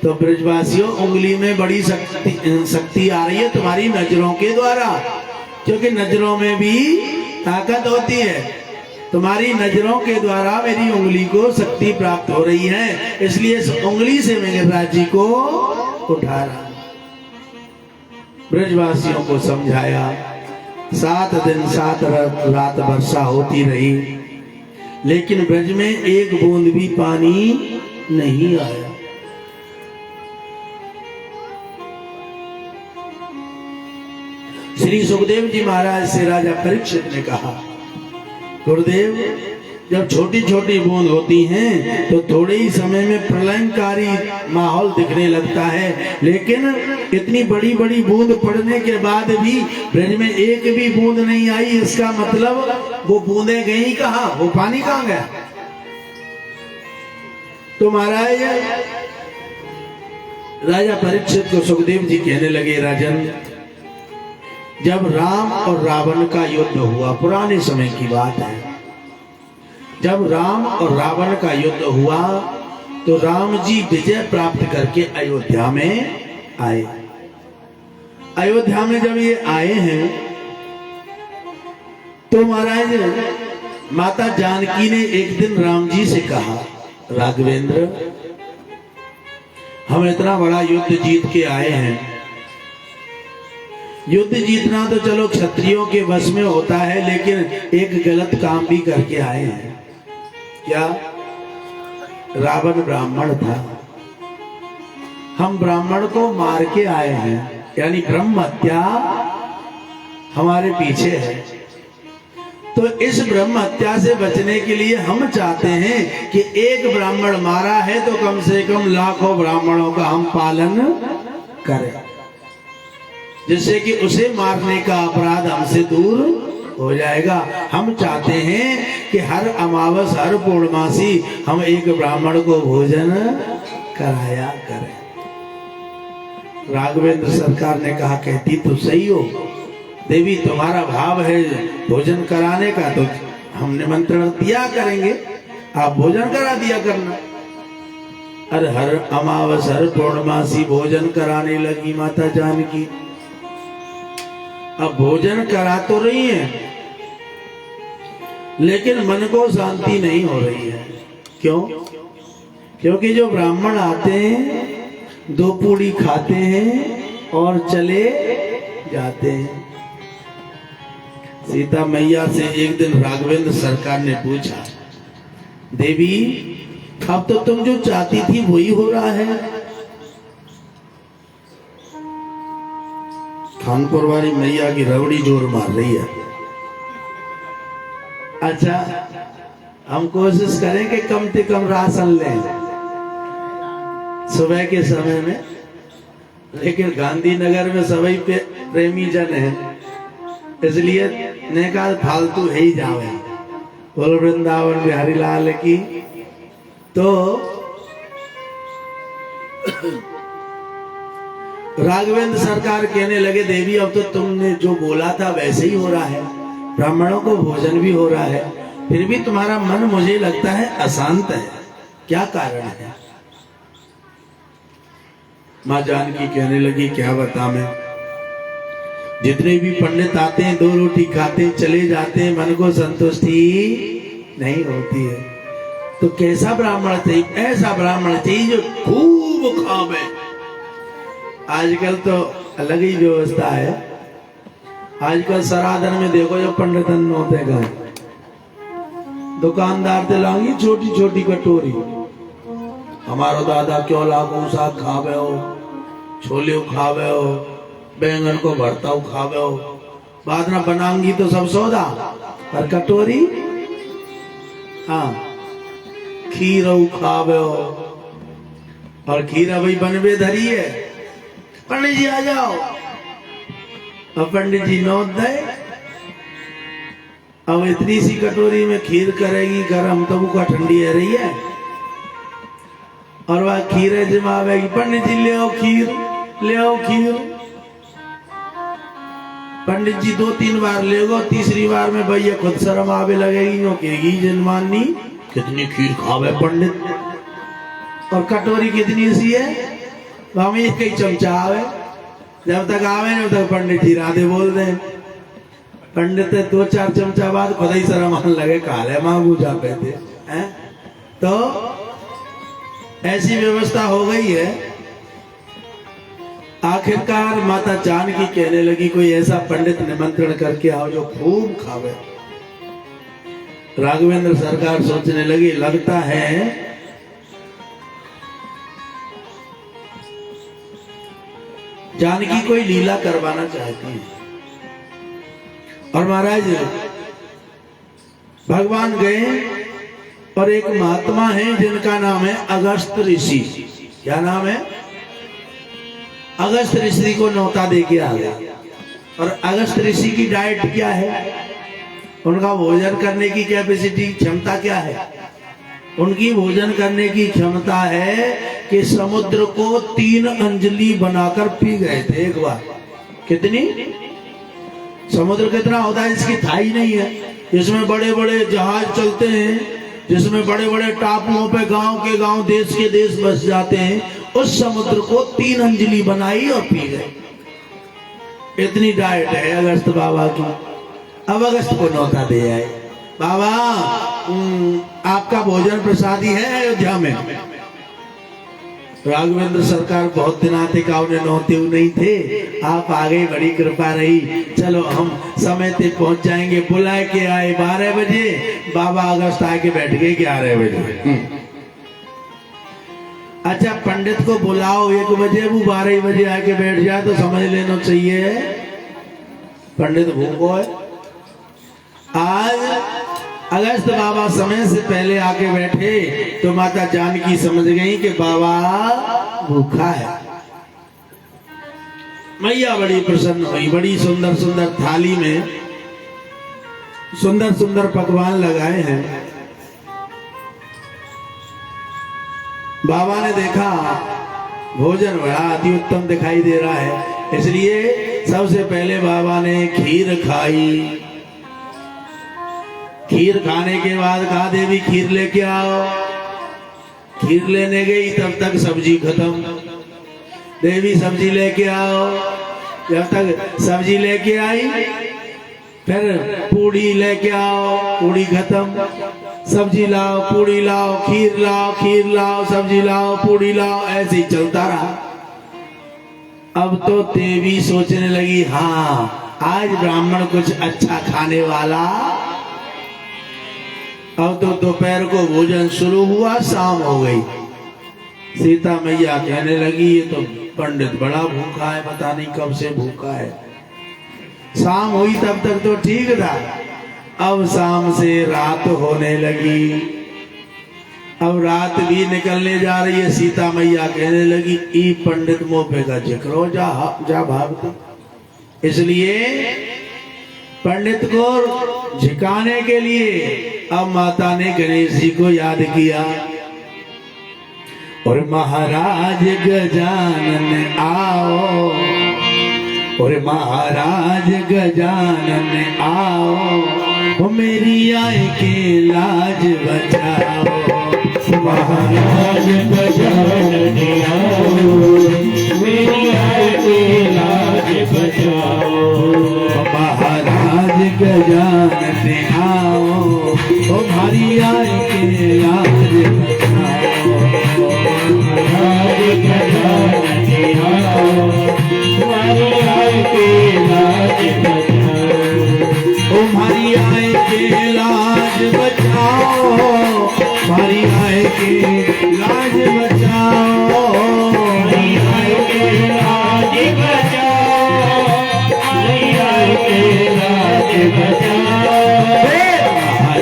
तो ब्रजवासियों, उंगली में बड़ी शक्ति आ रही है तुम्हारी नजरों के द्वारा, क्योंकि नजरों में भी ताकत होती है। तुम्हारी नजरों के द्वारा मेरी उंगली को शक्ति प्राप्त हो रही है, इसलिए इस उंगली से मैं गिरिराज जी को उठा रहा हूं। ब्रजवासियों को समझाया। 7 दिन 7 रात वर्षा होती रही, लेकिन ब्रज में एक बूंद भी पानी नहीं आया। श्री सुखदेव जी महाराज से राजा परीक्षित ने कहा, गुरुदेव जब छोटी छोटी बूंद होती हैं तो थोड़े ही समय में प्रलयंकारी माहौल दिखने लगता है, लेकिन इतनी बड़ी बड़ी बूंद पड़ने के बाद भी ब्रज में एक भी बूंद नहीं आई। इसका मतलब वो बूंदें गई कहाँ, वो पानी कहाँ गया। तो महाराज राजा परीक्षित को सुखदेव जी कहने लगे, राजन जब राम और रावण का युद्ध हुआ, पुराने समय की बात है, जब राम और रावण का युद्ध हुआ तो राम जी विजय प्राप्त करके अयोध्या में आए। अयोध्या में जब ये आए हैं तो महाराज माता जानकी ने एक दिन राम जी से कहा, राघवेंद्र हम इतना बड़ा युद्ध जीत के आए हैं, युद्ध जीतना तो चलो क्षत्रियों के वश में होता है, लेकिन एक गलत काम भी करके आए हैं। क्या? रावण ब्राह्मण था, हम ब्राह्मण को मार के आए हैं, यानी ब्रह्म हत्या हमारे पीछे है। तो इस ब्रह्म हत्या से बचने के लिए हम चाहते हैं कि एक ब्राह्मण मारा है तो कम से कम लाखों ब्राह्मणों का हम पालन करें, जिससे कि उसे मारने का अपराध हमसे दूर हो जाएगा। हम चाहते हैं कि हर अमावस हर पूर्णमासी हम एक ब्राह्मण को भोजन कराया करें। राघवेंद्र सरकार ने कहा, कहती तो सही हो देवी, तुम्हारा भाव है भोजन कराने का तो हम निमंत्रण दिया करेंगे, आप भोजन करा दिया करना। अरे हर अमावस हर पूर्णमासी भोजन कराने लगी माता जानकी। अब भोजन करा तो रही है लेकिन मन को शांति नहीं हो रही है। क्यों? क्योंकि जो ब्राह्मण आते हैं 2 पूड़ी खाते हैं और चले जाते हैं। सीता मैया से एक दिन राघवेंद्र सरकार ने पूछा, देवी अब तो तुम जो चाहती थी वही हो रहा है। कानपुर वाली मैया की रवड़ी जोर मार रही है। अच्छा, हम कोशिश करें कि कम से कम राशन लें सुबह के समय में, लेकिन गांधीनगर में सभी पे प्रेमी जन है, इसलिए ने कहा फालतू है ही जावे। बोल वृंदावन बिहारी लाल की। तो राघवेंद्र सरकार कहने लगे, देवी अब तो तुमने जो बोला था वैसे ही हो रहा है, ब्राह्मणों को भोजन भी हो रहा है, फिर भी तुम्हारा मन मुझे लगता है अशांत है, क्या कारण है? माँ जानकी कहने लगी, क्या बता मैं, जितने भी पंडित आते हैं 2 रोटी खाते चले जाते हैं, मन को संतुष्टि नहीं होती है। तो कैसा ब्राह्मण चाहिए? ऐसा ब्राह्मण चाहिए जो खूब खावे। आजकल तो अलग ही व्यवस्था है। आजकल सराधन में देखो जो पंडितन होते गए, दुकानदार दिलाएंगे छोटी छोटी कटोरी, हमारो दादा क्यों लागू साग खावे हो, छोले खावे हो, बैंगन को भरता खावे हो, बाद में बनाऊंगी तो सब सौदा पर कटोरी। हाँ, खीर खावे हो, और खीर भाई बनवे धरी है। पंडित जी आ जाओ, अब पंडित जी नोट दे, अब इतनी सी कटोरी में खीर करेगी गरम, तो वो ठंडी है रही है, और वह खीर है जमावेगी। पंडित जी ले आओ खीर, ले आओ खीर। पंडित जी 2-3 बार लेगो, तीसरी बार में भैया खुद शर्म आवे लगेगी, नो कहेगी जनमानी कितनी खीर खावे पंडित, और कटोरी कितनी सी है, हमें एक ही चमचा आवे, जब तक आवे जब तक पंडित जी राधे बोल दे। पंडित 2-4 चमचा बाद खुद ही शर्म आने लगे, काले मांगू जा कहते हैं। तो ऐसी व्यवस्था हो गई है। आखिरकार माता जानकी कहने लगी, कोई ऐसा पंडित निमंत्रण करके आओ जो खूब खावे। राघवेंद्र सरकार सोचने लगे, लगता है जानकी कोई लीला करवाना चाहती है। और महाराज भगवान गए और एक महात्मा है जिनका नाम है अगस्त ऋषि। क्या नाम है? अगस्त ऋषि को न्योता दे के आ गए। और अगस्त ऋषि की डाइट क्या है, उनका भोजन करने की कैपेसिटी, क्षमता क्या है? उनकी भोजन करने की क्षमता है कि समुद्र को 3 अंजलि बनाकर पी गए थे एक बार। कितनी? समुद्र कितना होता है इसकी था ही नहीं है। जिसमें बड़े बड़े जहाज चलते हैं, जिसमें बड़े बड़े टापुओं पे गांव के गांव, देश के देश बस जाते हैं, उस समुद्र को 3 अंजलि बनाई और पी गए। इतनी डाइट है अगस्त बाबा की। अब अगस्त को न्योता दे आए, बाबा आपका भोजन प्रसादी है अयोध्या में। राघवेंद्र सरकार बहुत दिन आते का उन्हें नौते नहीं थे, आप आ गए, बड़ी कृपा रही। चलो हम समय पे पहुंच जाएंगे। बुलाए के आए 12 बजे, बाबा अगस्त आके बैठ गए 11 बजे। अच्छा, पंडित को बुलाओ 1 बजे, वो 12 बजे आके बैठ जाए तो समझ लेना चाहिए पंडित भूखो है। आज अगस्त बाबा समय से पहले आके बैठे तो माता जानकी समझ गई कि बाबा भूखा है। मैया बड़ी प्रसन्न हुई। बड़ी सुंदर सुंदर थाली में सुंदर सुंदर पकवान लगाए हैं। बाबा ने देखा भोजन बड़ा अति उत्तम दिखाई दे रहा है, इसलिए सबसे पहले बाबा ने खीर खाई। खीर खाने के बाद कहा देवी खीर लेके आओ। खीर लेने गई, तब तक सब्जी खत्म। देवी सब्जी लेके आओ। जब तक सब्जी लेके आई, फिर पूड़ी लेके आओ, पूड़ी खत्म। सब्जी लाओ, पूड़ी लाओ, खीर लाओ, खीर लाओ, सब्जी लाओ, पूड़ी लाओ, ऐसे ही चलता रहा। अब तो देवी सोचने लगी, हाँ आज ब्राह्मण कुछ अच्छा खाने वाला। अब तो दोपहर को भोजन शुरू हुआ, शाम हो गई। सीता मैया कहने लगी ये तो पंडित बड़ा भूखा है, पता नहीं कब से भूखा है। शाम हुई तब तक तो ठीक था, अब शाम से रात होने लगी। अब रात भी निकलने जा रही है। सीता मैया कहने लगी ई पंडित मोपे का जिक्र हो जा भागती। इसलिए पंडित को झिकाने के लिए अब माता ने गणेश जी को याद किया। और महाराज गजानन आओ, और महाराज गजानन आओ, मेरी आय के लाज बचाओ। महाराज गजानन आओ, मेरी आय के लाज बचाओ। महाराज गजानन आओ, तुम्हारी आय के लाज बचाओ। महाराज गजानन आओ, तुम्हारी आय के लाज बचाओ। तुम्हारी आय के लाज बचाओ, तुम्हारी आय के लाज बचाओ। हमारी आय के लाज बचाओ, हमारी आय के लाज बचाओ।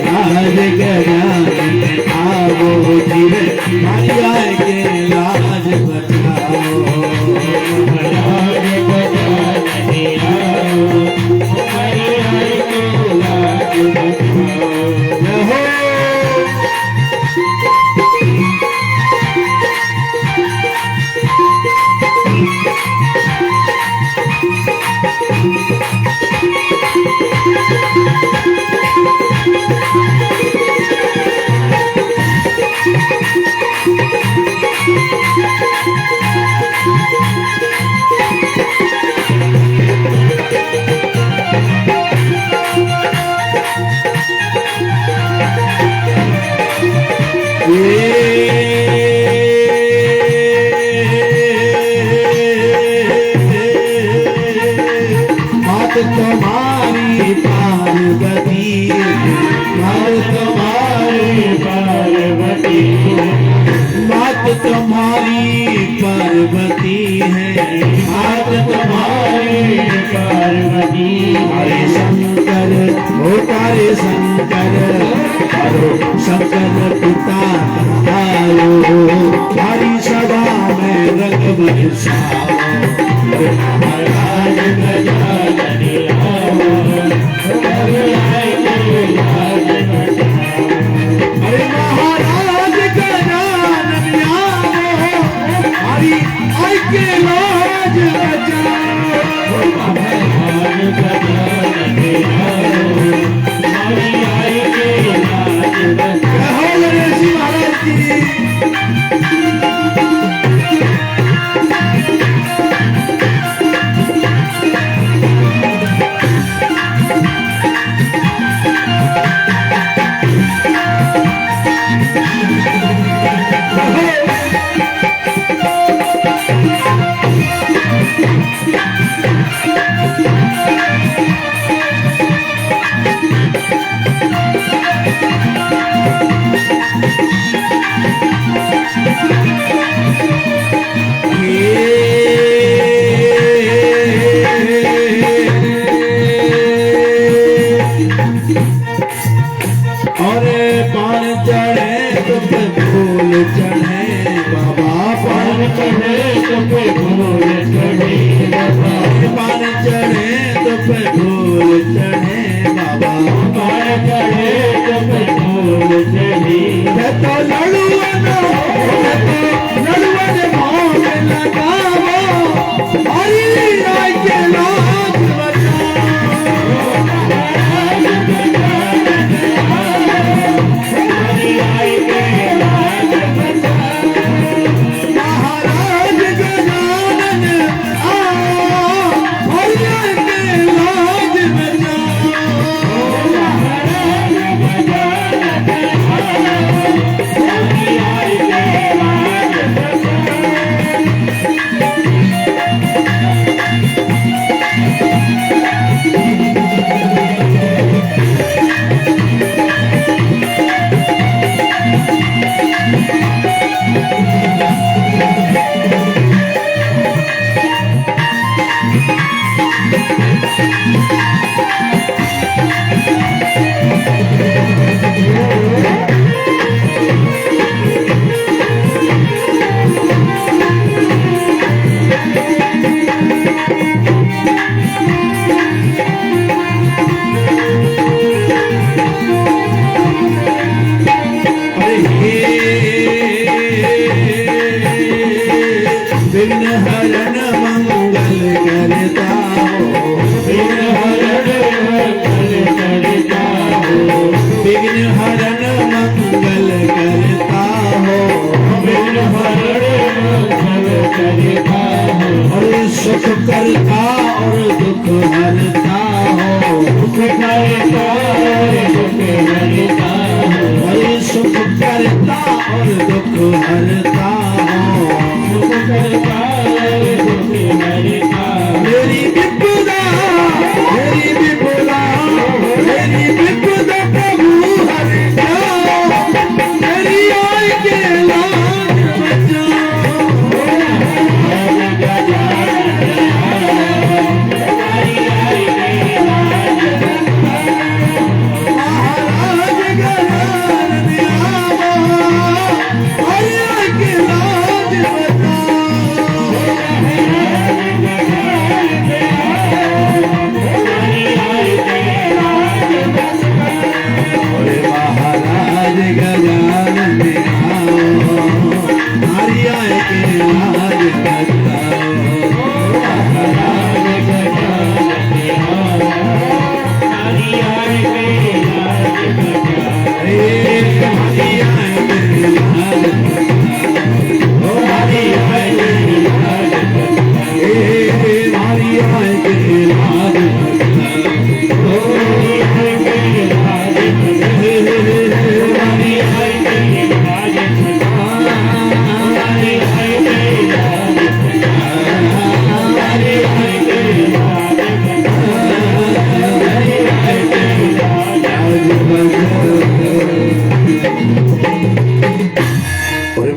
महाराज गजानन आओ धीरे, हमारी आय के लाज बचाओ। महाराज गजानन आओ, हमारी आय के लाज बचाओ। मात तुम्हारी पार्वती, मात तुम्हारी पार्वती, मात तुम्हारी पार्वती है, मात तुम्हारी पार्वती। हरे शंकर हो तारे शंकर हरो शंकर पिता आयो हरि सभा में रंग बरसाओ महाराज गजानन आओ अरे महाराज गजानन आओ हरि आई के लाज बचाओ महाराज गजानन आओ हरि आई के लाज बचाओ गणेश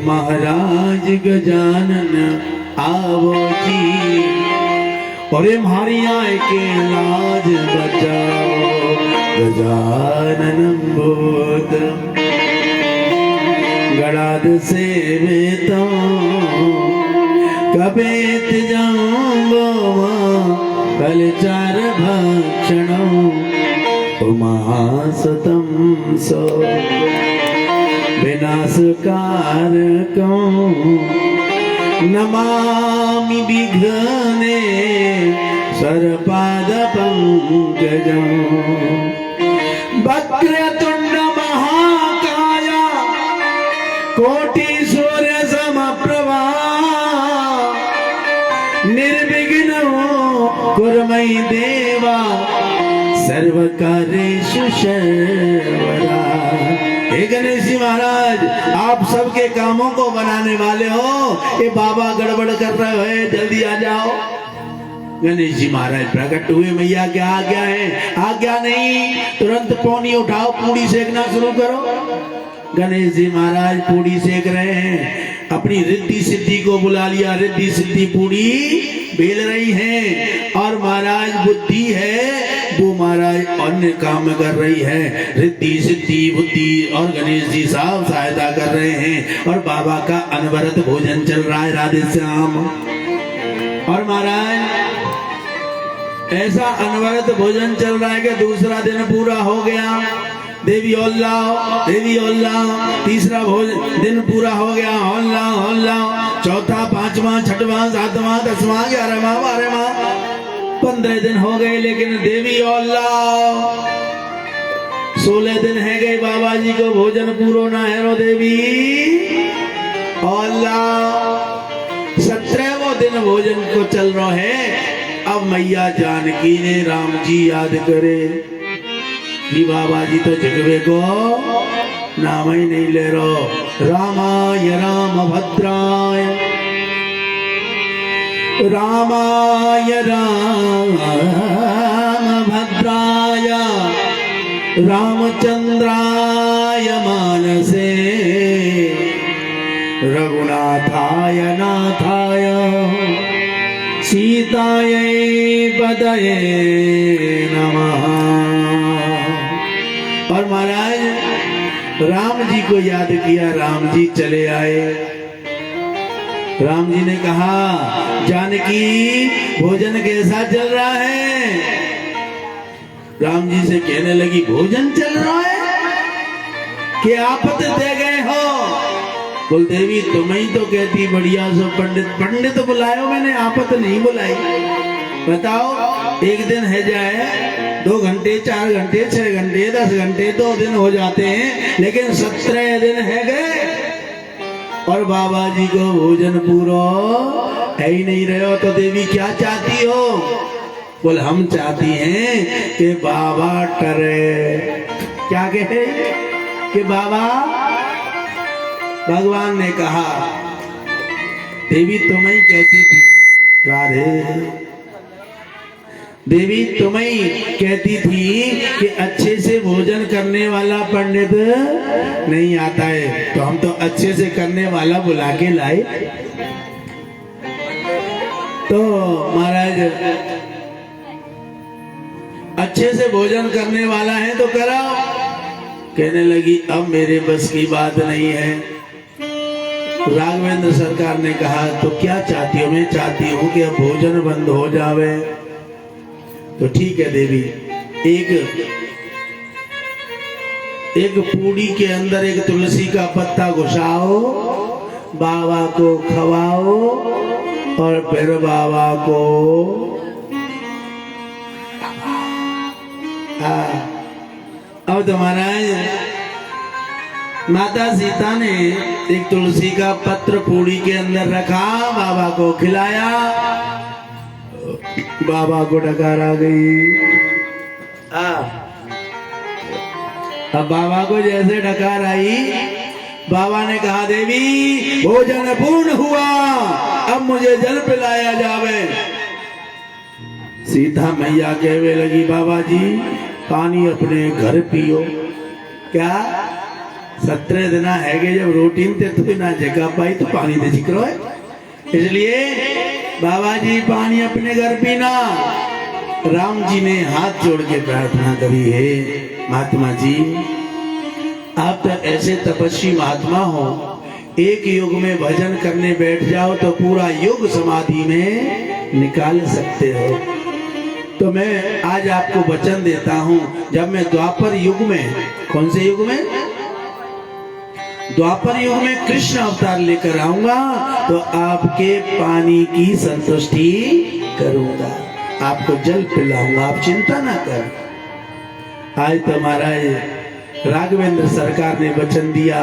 महाराज की गजानन आवो जी और मारी आए के लाज बचाओ गजाननं भूतं गणाद सेवितं कपेत जम्बो फलचार भक्षणं उमासतं सो विनाशकारकं नमामि विघ्ने स्वरपादपङ्कजं वक्रतुण्ड महाकाय कोटिसूर्य समप्रभा निर्विघ्नं कुरु मयि देवा सर्वकार्येषु सर्वदा। हे गणेश जी महाराज, आप सबके कामों को बनाने वाले हो, ये बाबा गड़बड़ कर रहे हो, जल्दी आ जाओ। गणेश जी महाराज प्रकट हुए, मैया क्या आज्ञा है? आज्ञा नहीं, तुरंत पौनी उठाओ, पूड़ी सेकना शुरू करो। गणेश जी महाराज पूड़ी सेक रहे हैं, अपनी रिद्धि सिद्धि को बुला लिया। रिद्धि सिद्धि पूड़ी बेल रही हैं और महाराज बुद्धि है वो महाराज अन्य काम कर रही है। रिद्धि सिद्धि बुद्धि और गणेश जी साहब सहायता कर रहे हैं और बाबा का अनवरत भोजन चल रहा है। राधे श्याम। और महाराज ऐसा अनवरत भोजन चल रहा है कि दूसरा दिन पूरा हो गया। देवी ओल्लाओ, देवी ओल्लाओ, तीसरा भोजन दिन पूरा हो गया। ओल्लाओ ओल्लाओ, चौथा, पांचवा, छठवां, सातवां, 10वां, 11वां, 12वां, 15 दिन हो गए, लेकिन देवी ओल्लाओ 16 दिन है गए बाबा जी को भोजन पूरो ना है रो देवी ओल्लाओ। 17वां दिन भोजन को चल रहा है। अब मैया जानकी ने राम जी याद करे कि बाबा जी तो जगवे को नाम ही नहीं ले रो। रामाय राम भद्राय, रामाय राम भद्राय, रामचंद्राय मानसे, रघुनाथाय नाथाय, सीतायै पतये नमः। और महाराज राम जी को याद किया, राम जी चले आए। राम जी ने कहा, जानकी भोजन कैसा चल रहा है? राम जी से कहने लगी, भोजन चल रहा है कि आफत दे गए हो? बोल देवी तुम्हें ही तो कहती बढ़िया सो पंडित, पंडित बुलायो मैंने, आफत नहीं बुलाई। बताओ, एक दिन है जाए, 2 घंटे, 4 घंटे, 6 घंटे, 10 घंटे, 2 दिन हो जाते हैं, लेकिन 17 दिन है गए और बाबा जी को भोजन पूरा है ही नहीं रहे हो। तो देवी क्या चाहती हो? बोल हम चाहती हैं कि बाबा टरे। क्या कहे? कि बाबा, भगवान ने कहा, देवी तुम्हें कहती थी, राधे देवी तुम्हें कहती थी कि अच्छे से भोजन करने वाला पंडित नहीं आता है, तो हम तो अच्छे से करने वाला बुला के लाए। तो महाराज अच्छे से भोजन करने वाला है तो कराओ। कहने लगी, अब मेरे बस की बात नहीं है। राघवेंद्र सरकार ने कहा, तो क्या चाहती हो? मैं चाहती हूँ कि अब भोजन बंद हो जावे। तो ठीक है देवी, एक पूड़ी के अंदर एक तुलसी का पत्ता घुसाओ, बाबा को खवाओ और फिर बाबा को अब तो महाराज माता सीता ने एक तुलसी का पत्र पूड़ी के अंदर रखा, बाबा को खिलाया। बाबा को डकार आ गई। अब बाबा को जैसे डकार आई, बाबा ने कहा, देवी भोजन पूर्ण हुआ, अब मुझे जल पिलाया जावे। सीता मैया कहने लगी, बाबा जी पानी अपने घर पियो। क्या 17 दिन है गए जब रोटीन ते तो ना जगह पाई तो पानी दे जिक्र है, इसलिए बाबा जी पानी अपने घर पीना। राम जी ने हाथ जोड़ के प्रार्थना करी है, महात्मा जी आप तो ऐसे तपस्वी महात्मा हो, एक युग में भजन करने बैठ जाओ तो पूरा युग समाधि में निकाल सकते हो। तो मैं आज आपको वचन देता हूं, जब मैं द्वापर युग में, कौन से युग में? द्वापर युग में कृष्ण अवतार लेकर आऊंगा तो आपके पानी की संतुष्टि करूंगा, आपको जल पिलाऊंगा, आप चिंता ना कर। आज तो महाराज राघवेंद्र सरकार ने वचन दिया,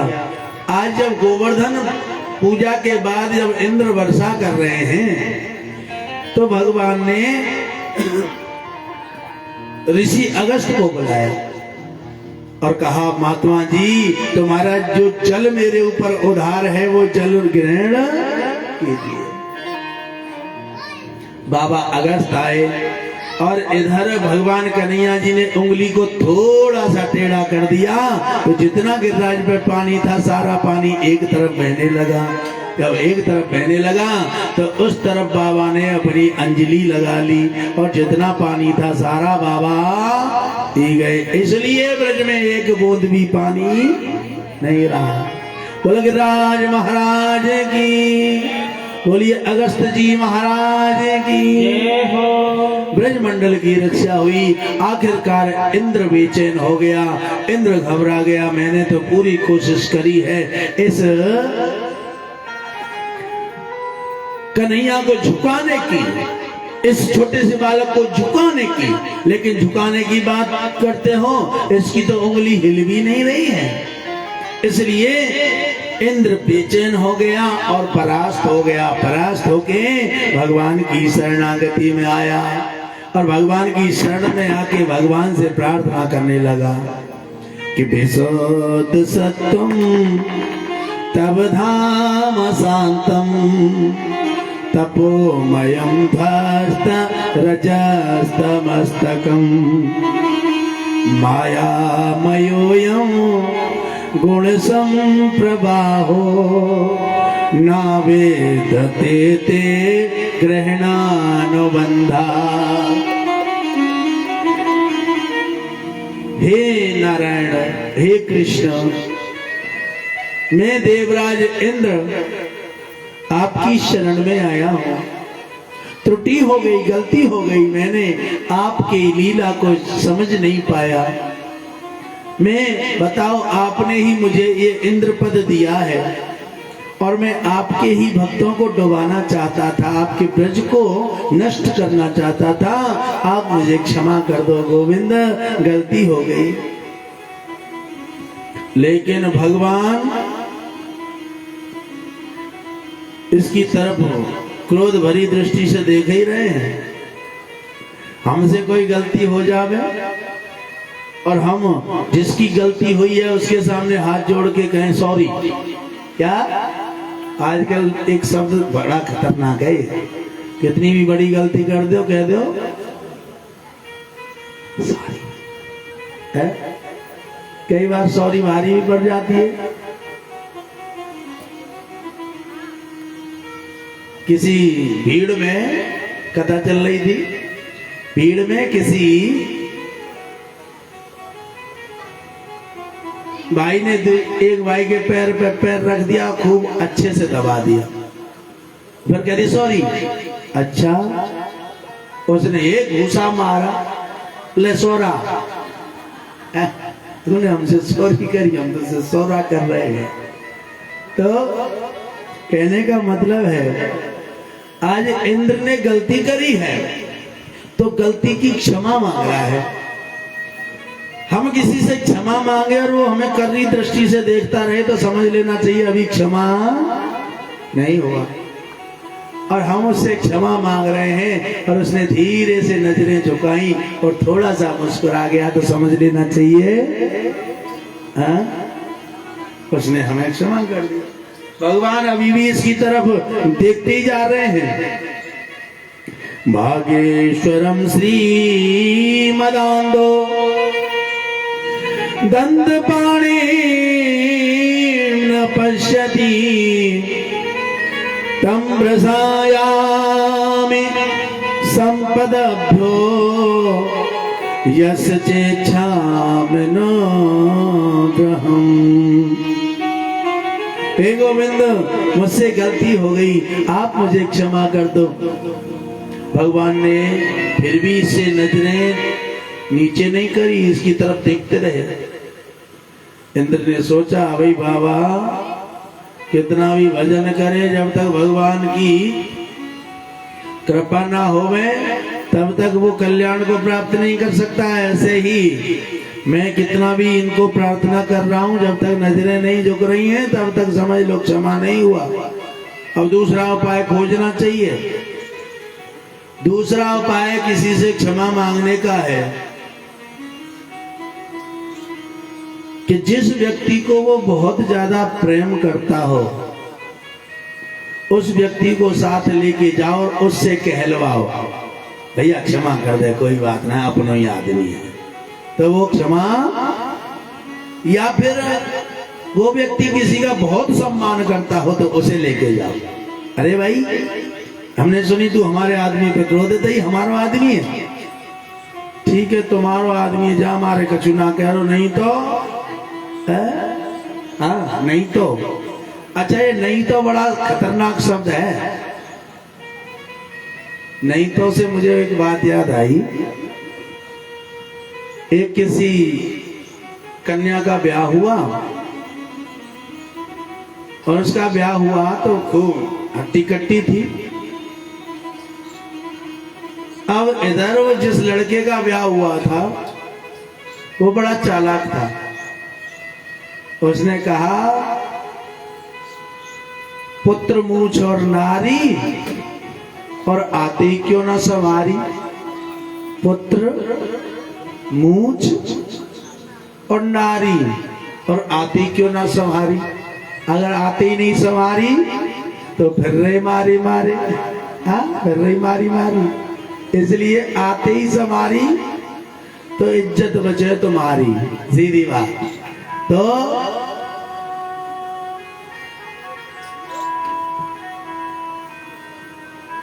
आज जब गोवर्धन पूजा के बाद जब इंद्र वर्षा कर रहे हैं तो भगवान ने ऋषि अगस्त को बुलाया और कहा महात्मा जी तुम्हारा जो जल मेरे ऊपर उधार है वो जल ग्रहण कीजिए। बाबा अगस्त आए और इधर भगवान कन्हैया जी ने उंगली को थोड़ा सा टेढ़ा कर दिया तो जितना गिरिराज पे पानी था सारा पानी एक तरफ बहने लगा। जब एक तरफ बहने लगा तो उस तरफ बाबा ने अपनी अंजलि लगा ली और जितना पानी था सारा बाबा पी गए। इसलिए ब्रज में एक बूंद भी पानी नहीं रहा। बोलो गिरिराज महाराज की, बोलिए अगस्त जी महाराज की जय हो। ब्रज मंडल की रक्षा हुई। आखिरकार इंद्र बेचैन हो गया, इंद्र घबरा गया। मैंने तो पूरी कोशिश करी है इस कन्हैया को झुकाने की, इस छोटे से बालक को झुकाने की, लेकिन झुकाने की बात करते हो इसकी तो उंगली हिल भी नहीं रही है। इसलिए इंद्र बेचैन हो गया और परास्त हो गया। परास्त होके भगवान की शरणागति में आया और भगवान की शरण में आके भगवान से प्रार्थना करने लगा कि विशुद्ध सत्वम तब धाम शांतम तपोमयम धस्त रजस्तमस्तकम मायामयोयम गुण संप्रवाहो नावेदते ते ग्रहणानुबंधा। हे नारायण, हे कृष्ण, मैं देवराज इंद्र आपकी शरण में आया हूं। त्रुटि हो गई, गलती हो गई, मैंने आपकी लीला को समझ नहीं पाया। मैं बताओ, आपने ही मुझे ये इंद्र पद दिया है और मैं आपके ही भक्तों को डुबाना चाहता था, आपके ब्रज को नष्ट करना चाहता था। आप मुझे क्षमा कर दो गोविंद, गलती हो गई। लेकिन भगवान इसकी तरफ क्रोध भरी दृष्टि से देख ही रहे हैं। हमसे कोई गलती हो जावे और हम जिसकी गलती हुई है उसके सामने हाथ जोड़ के कहें सॉरी। क्या आजकल एक शब्द बड़ा खतरनाक है, कितनी भी बड़ी गलती कर दो कह दो सॉरी है। कई बार सॉरी भारी भी पड़ जाती है। किसी भीड़ में कथा चल रही थी, भीड़ में किसी भाई ने एक भाई के पैर पे पैर रख दिया, खूब अच्छे से दबा दिया। फिर कह रही सॉरी। अच्छा, उसने एक घूसा मारा, ले सोरा, तूने हमसे सॉरी करी, हम तुझसे सोरा कर रहे हैं। तो कहने का मतलब है आज इंद्र ने गलती करी है तो गलती की क्षमा मांग रहा है। हम किसी से क्षमा मांगे और वो हमें कर्री दृष्टि से देखता रहे तो समझ लेना चाहिए अभी क्षमा नहीं हुआ। और हम उससे क्षमा मांग रहे हैं और उसने धीरे से नजरें झुकाई और थोड़ा सा मुस्कुरा गया तो समझ लेना चाहिए उसने हमें क्षमा कर दिया। भगवान अभी भी इसकी तरफ देखते ही जा रहे हैं। भागेश्वरम श्री मदांदो दंडपाणि न पश्यति तम प्रसायामि संपदभ्यो यस चेच्छामिनो ग्रहम। हे गोविंद, मुझसे गलती हो गई, आप मुझे क्षमा कर दो। भगवान ने फिर भी इससे नजरें नीचे नहीं करी, इसकी तरफ देखते रहे। इंद्र ने सोचा भाई बाबा कितना भी भजन करे, जब तक भगवान की कृपा ना होवे तब तक वो कल्याण को प्राप्त नहीं कर सकता है। ऐसे ही मैं कितना भी इनको प्रार्थना कर रहा हूं, जब तक नजरें नहीं झुक रही हैं तब तक समझ लो क्षमा नहीं हुआ। अब दूसरा उपाय खोजना चाहिए। दूसरा उपाय किसी से क्षमा मांगने का है कि जिस व्यक्ति को वो बहुत ज्यादा प्रेम करता हो उस व्यक्ति को साथ लेके जाओ और उससे कहलवाओ, भैया क्षमा कर दे, कोई बात ना, अपनो ही आदमी है। तो वो क्षमा, या फिर वो व्यक्ति किसी का बहुत सम्मान करता हो तो उसे लेके जाओ। अरे भाई हमने सुनी तू हमारे आदमी पे क्रोधित है, हमारा आदमी है, ठीक है तुम्हारो आदमी जा, हमारे कछु ना कह रो, नहीं तो हाँ नहीं तो। अच्छा ये नहीं तो बड़ा खतरनाक शब्द है। नहीं तो से मुझे एक बात याद आई। एक किसी कन्या का ब्याह हुआ और उसका ब्याह हुआ तो खूब हट्टी कट्टी थी। अब इधर वो जिस लड़के का ब्याह हुआ था वो बड़ा चालाक था। उसने कहा पुत्र मूछ और नारी और आते ही क्यों ना सवारी। पुत्र मूछ और नारी और आते ही क्यों ना सवारी। अगर आते ही नहीं सवारी तो फिर रही मारी मारे, हाँ फिर रही मारी मारी। इसलिए आते ही सवारी तो इज्जत बचे तुम्हारी, सीधी बात। तो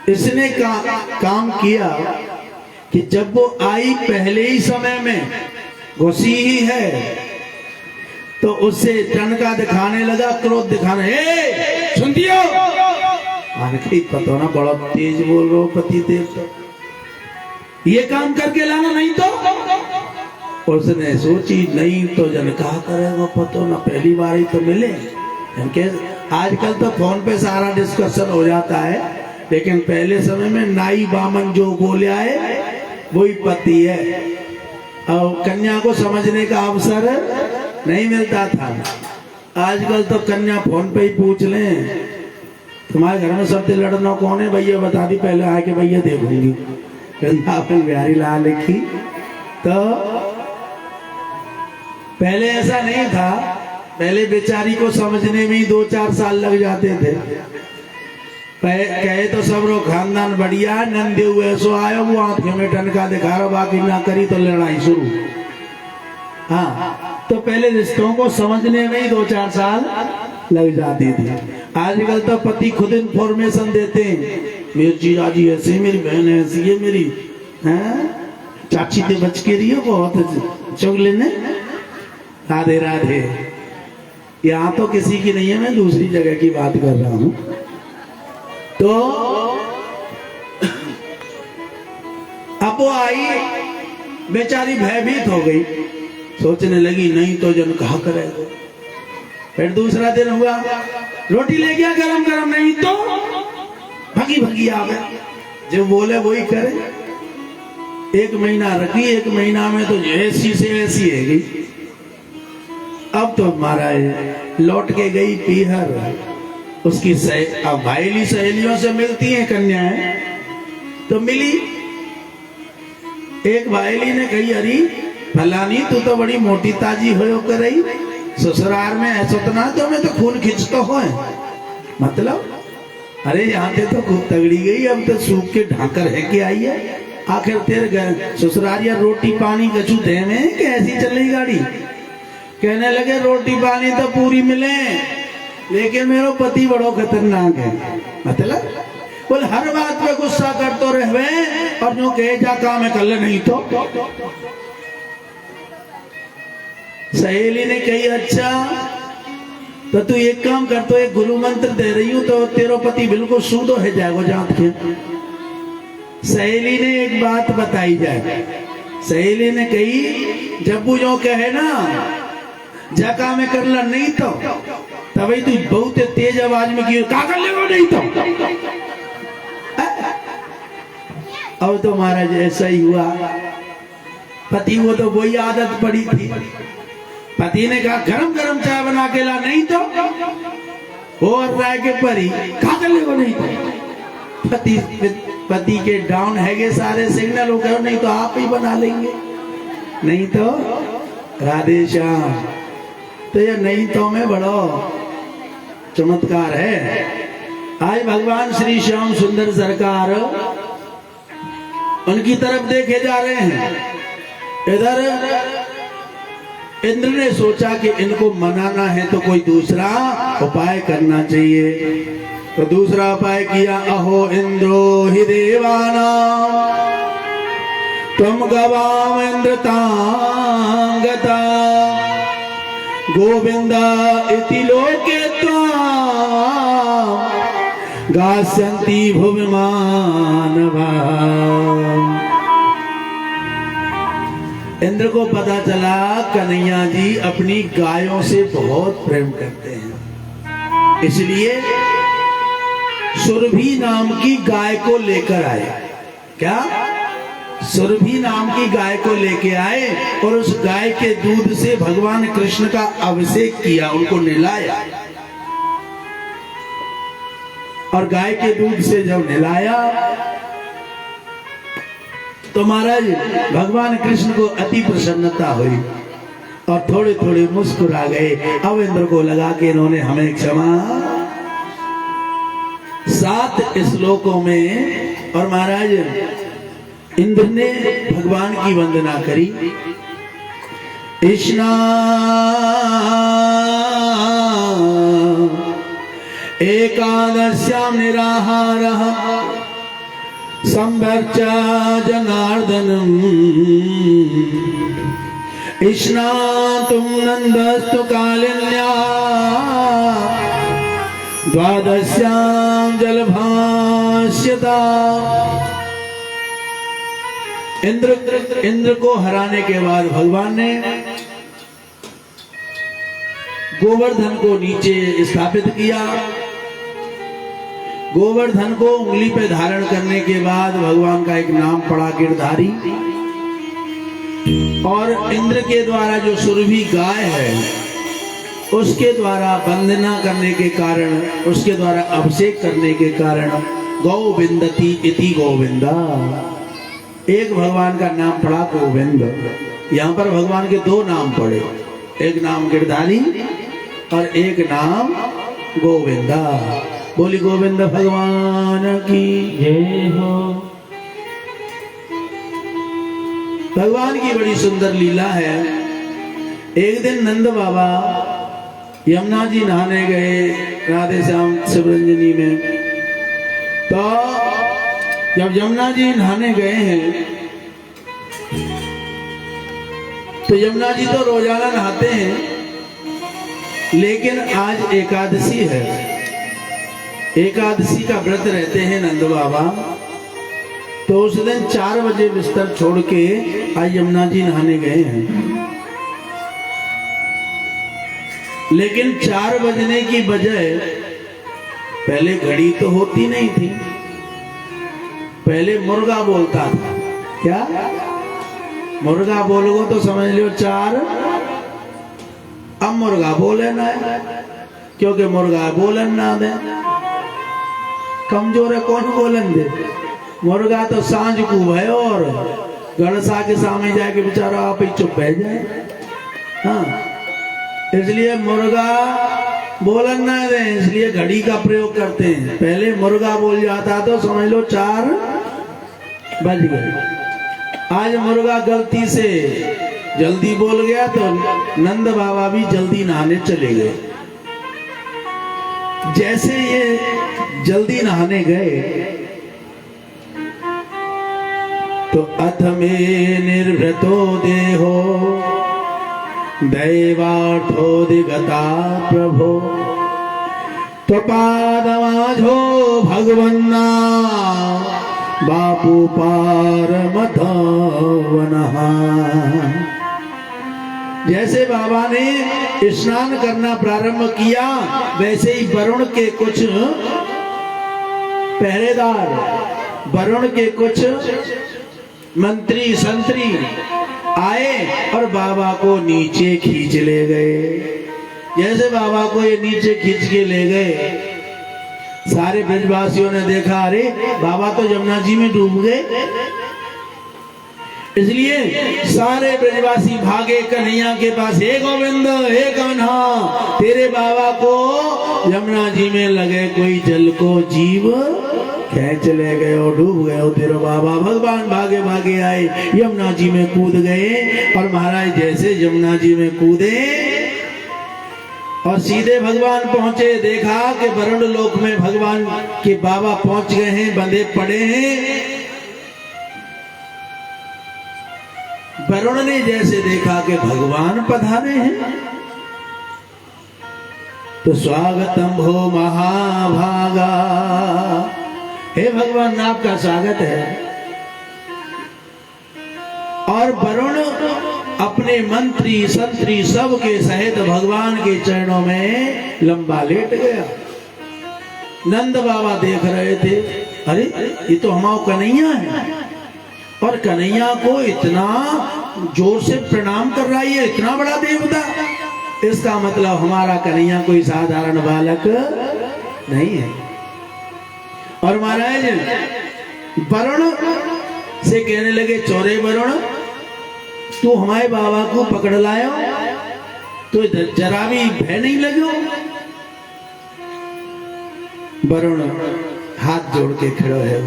इसने काम किया कि जब वो आई पहले ही समय में घुसी ही है तो उससे टनका दिखाने लगा, क्रोध दिखाने, सुन दियो पता ना बड़ा तेज बोल रहे हो पति देव, ये काम करके लाना, नहीं तो। उसने सोची नहीं तो जन कहा करेगा पतो ना, पहली बार ही तो मिले। आजकल तो फोन पे सारा डिस्कशन हो जाता है, लेकिन पहले समय में नाई बामन जो बोले आए वही पति है। और कन्या को समझने का अवसर नहीं मिलता था। आजकल तो कन्या फोन पे ही पूछ लें तुम्हारे घर में सबसे लड़ना कौन है, भैया बता दी, पहले आके भैया देखूंगी अपन बिहारी लाल लिखी। तो पहले ऐसा नहीं था, पहले बेचारी को समझने में ही 2-4 साल लग जाते थे। कहे तो सब रो खानदान बढ़िया, नंदे हुए सो आयो, वो आंखें में टनका दिखा रहा, बाकी ना करी तो लड़ाई शुरू। हाँ तो पहले रिश्तों को समझने में ही 2-4 साल लग जाती थी। आजकल तो पति खुद इंफॉर्मेशन देते हैं, मेरी जीजाजी ऐसी, मेरी बहन ऐसी है, मेरी चाची ते बच के रही हो बहुत चुगले ने, राधे राधे। यहाँ तो किसी की नहीं है, मैं दूसरी जगह की बात कर रहा हूँ। तो अब वो आई, बेचारी भयभीत हो गई, सोचने लगी नहीं तो जन कहा करेगा। फिर दूसरा दिन हुआ, रोटी ले गया गरम गरम, नहीं तो भगी भगी आ गया, जो बोले वही करे। 1 महीना रखी, 1 महीना में तो ऐसी से ऐसी है गई। अब तो महाराज लौट के गई पीहर, उसकी अब भाईली सहेलियों से मिलती हैं कन्याएं, तो मिली। एक भाईली ने कही अरे फलानी तू तो बड़ी मोटी ताजी हो कर रही, ससुराल में ऐसा तो ना, तो मैं तो खून खिंचता हो, मतलब अरे यहाँ पे तो खूब तगड़ी गई, अब तो सूख के ढाकर है के आई है। आखिर तेरे ससुराल या रोटी पानी कछू दे में कैसी चल रही गाड़ी। कहने लगे रोटी पानी तो पूरी मिले, लेकिन मेरा पति बड़ो खतरनाक है। मतलब बोल हर बात पे गुस्सा कर तो रहे और जो कहे जा काम है कर ले, नहीं तो सहेली ने कही अच्छा तो तू एक काम कर, तो एक गुरु मंत्र दे रही हूं तो तेरो पति बिल्कुल शुद्ध हो जाएगा जात के। सहेली ने एक बात बताई जाए, सहेली ने कही जब वो जो कहे ना जका में कर ला नहीं तो तभी तू बहुत तेज आवाज में की का कर लेगा नहीं तो। अब तो महाराज ऐसा ही हुआ, पति वो तो वही आदत पड़ी थी। पति ने कहा गरम गरम चाय बना के ला नहीं तो वो राय के परी का कर लेगा नहीं तो। पति के डाउन हैगे सारे सिग्नल हो गए, नहीं तो आप ही बना लेंगे, नहीं तो राधे श्याम। तो ये नहीं तो में बड़ो चमत्कार है। आज भगवान श्री श्याम सुंदर सरकार उनकी तरफ देखे जा रहे हैं। इधर इंद्र ने सोचा कि इनको मनाना है तो कोई दूसरा उपाय करना चाहिए, तो दूसरा उपाय किया। अहो इंद्रो हि देवाना त्वं गवाम इंद्रतांगता गोविंदा इति लोके त्वां गास्यन्ति भुवि मानवा। इंद्र को पता चला कन्हैया जी अपनी गायों से बहुत प्रेम करते हैं, इसलिए सुरभि नाम की गाय को लेकर आए। क्या? सुरभि नाम की गाय को लेके आए और उस गाय के दूध से भगवान कृष्ण का अभिषेक किया, उनको नहलाया। और गाय के दूध से जब नहलाया तो महाराज भगवान कृष्ण को अति प्रसन्नता हुई और थोड़े थोड़े मुस्कुरा गए। अब इंद्र को लगा कि इन्होंने हमें क्षमा। 7 श्लोकों में और महाराज इंद्र ने भगवान की वंदना करी। कृष्णा एकादश्यां निराहारः संवर्च जनार्दनम् स्नातुं नन्दस्तु कालिन्या द्वादश्यां जलभास्यता। इंद्र को हराने के बाद भगवान ने गोवर्धन को नीचे स्थापित किया। गोवर्धन को उंगली पे धारण करने के बाद भगवान का एक नाम पड़ा गिरधारी। और इंद्र के द्वारा जो सुरभि गाय है उसके द्वारा वंदना करने के कारण, उसके द्वारा अभिषेक करने के कारण गोविंदति इति गोविंदा, एक भगवान का नाम पड़ा गोविंद। यहाँ पर भगवान के 2 नाम पड़े, एक नाम गिरधारी और एक नाम गोविंदा। बोली गोविंद भगवान की जय हो। भगवान की बड़ी सुंदर लीला है। एक दिन नंद बाबा यमुना जी नहाने गए राधे श्याम शिवरंजनी में। तो जब यमुना जी नहाने गए हैं तो यमुना जी तो रोजाना नहाते हैं, लेकिन आज एकादशी है, एकादशी का व्रत रहते हैं नंद बाबा। तो उस दिन 4 बजे बिस्तर छोड़ के आज यमुना जी नहाने गए हैं। लेकिन 4 बजने की बजाय पहले घड़ी तो होती नहीं थी, पहले मुर्गा बोलता था। क्या? मुर्गा बोलोगे तो समझ लो 4। अब मुर्गा बोले ना, क्योंकि मुर्गा बोलन ना दे, कमजोर है, कौन बोलन दे। मुर्गा तो सांझ को है और गणसा के सामने जाके बेचारा आप ही चुप बह जाए। हाँ, इसलिए मुर्गा बोलन ना दे, इसलिए घड़ी का प्रयोग करते हैं। पहले मुर्गा बोल जाता तो समझ लो 4 बज गए। आज मुर्गा गलती से जल्दी बोल गया तो नंद बाबा भी जल्दी नहाने चले गए। जैसे ये जल्दी नहाने गए तो अथ में निर्भृतो देहो दैवार्थोदिगता प्रभो त्वपादमाझो भगवन्ना बापू पारमधवनः। जैसे बाबा ने स्नान करना प्रारंभ किया वैसे ही वरुण के कुछ पहरेदार, वरुण के कुछ मंत्री संतरी आए और बाबा को नीचे खींच ले गए। जैसे बाबा को ये नीचे खींच के ले गए, सारे ब्रजवासियों ने देखा अरे बाबा तो यमुना जी में डूब गए। इसलिए सारे ब्रजवासी भागे कन्हैया के पास, हे गोविंद हे कान्हा, तेरे बाबा को यमुना जी में लगे कोई जल को जीव खींच ले गए और डूब गए हो तेरे बाबा। भगवान भागे भागे आए, यमुना जी में कूद गए और महाराज जैसे यमुना जी में कूदे और सीधे भगवान पहुंचे, देखा कि वरुण लोक में भगवान के बाबा पहुंच गए हैं, बंधे पड़े हैं। वरुण ने जैसे देखा कि भगवान पधारे हैं तो स्वागतम भो महाभागा, हे भगवान आपका स्वागत है। और वरुण अपने मंत्री संतरी सब के सहित भगवान के चरणों में लंबा लेट गया। नंद बाबा देख रहे थे, अरे ये तो हमारा कन्हैया है और कन्हैया को इतना जोर से प्रणाम कर रहा है, इतना बड़ा देवता। इसका मतलब हमारा कन्हैया कोई साधारण बालक नहीं है। और महाराज वरुण से कहने लगे, चौरे वरुण तू हमारे बाबा को पकड़ लायो तो जरा भी भय नहीं लगो। वरुण हाथ जोड़ के खड़ो है,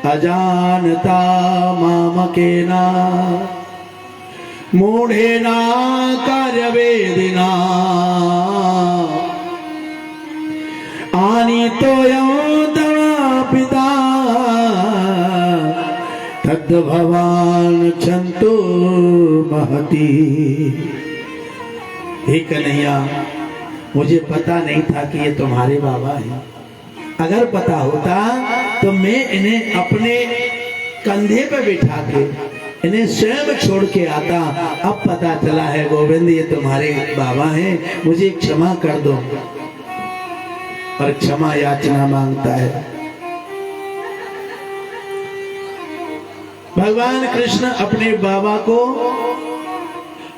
अजानता मामकेना मूढ़ेना कार्यवेदिना आनी तो पिता तद भवान क्षंतु महती। हे कन्हैया, मुझे पता नहीं था कि ये तुम्हारे बाबा हैं। अगर पता होता तो मैं इन्हें अपने कंधे पर बिठा के इन्हें स्वयं छोड़ के आता। अब पता चला है गोविंद ये तुम्हारे बाबा हैं, मुझे क्षमा कर दो। और क्षमा याचना मांगता है। भगवान कृष्ण अपने बाबा को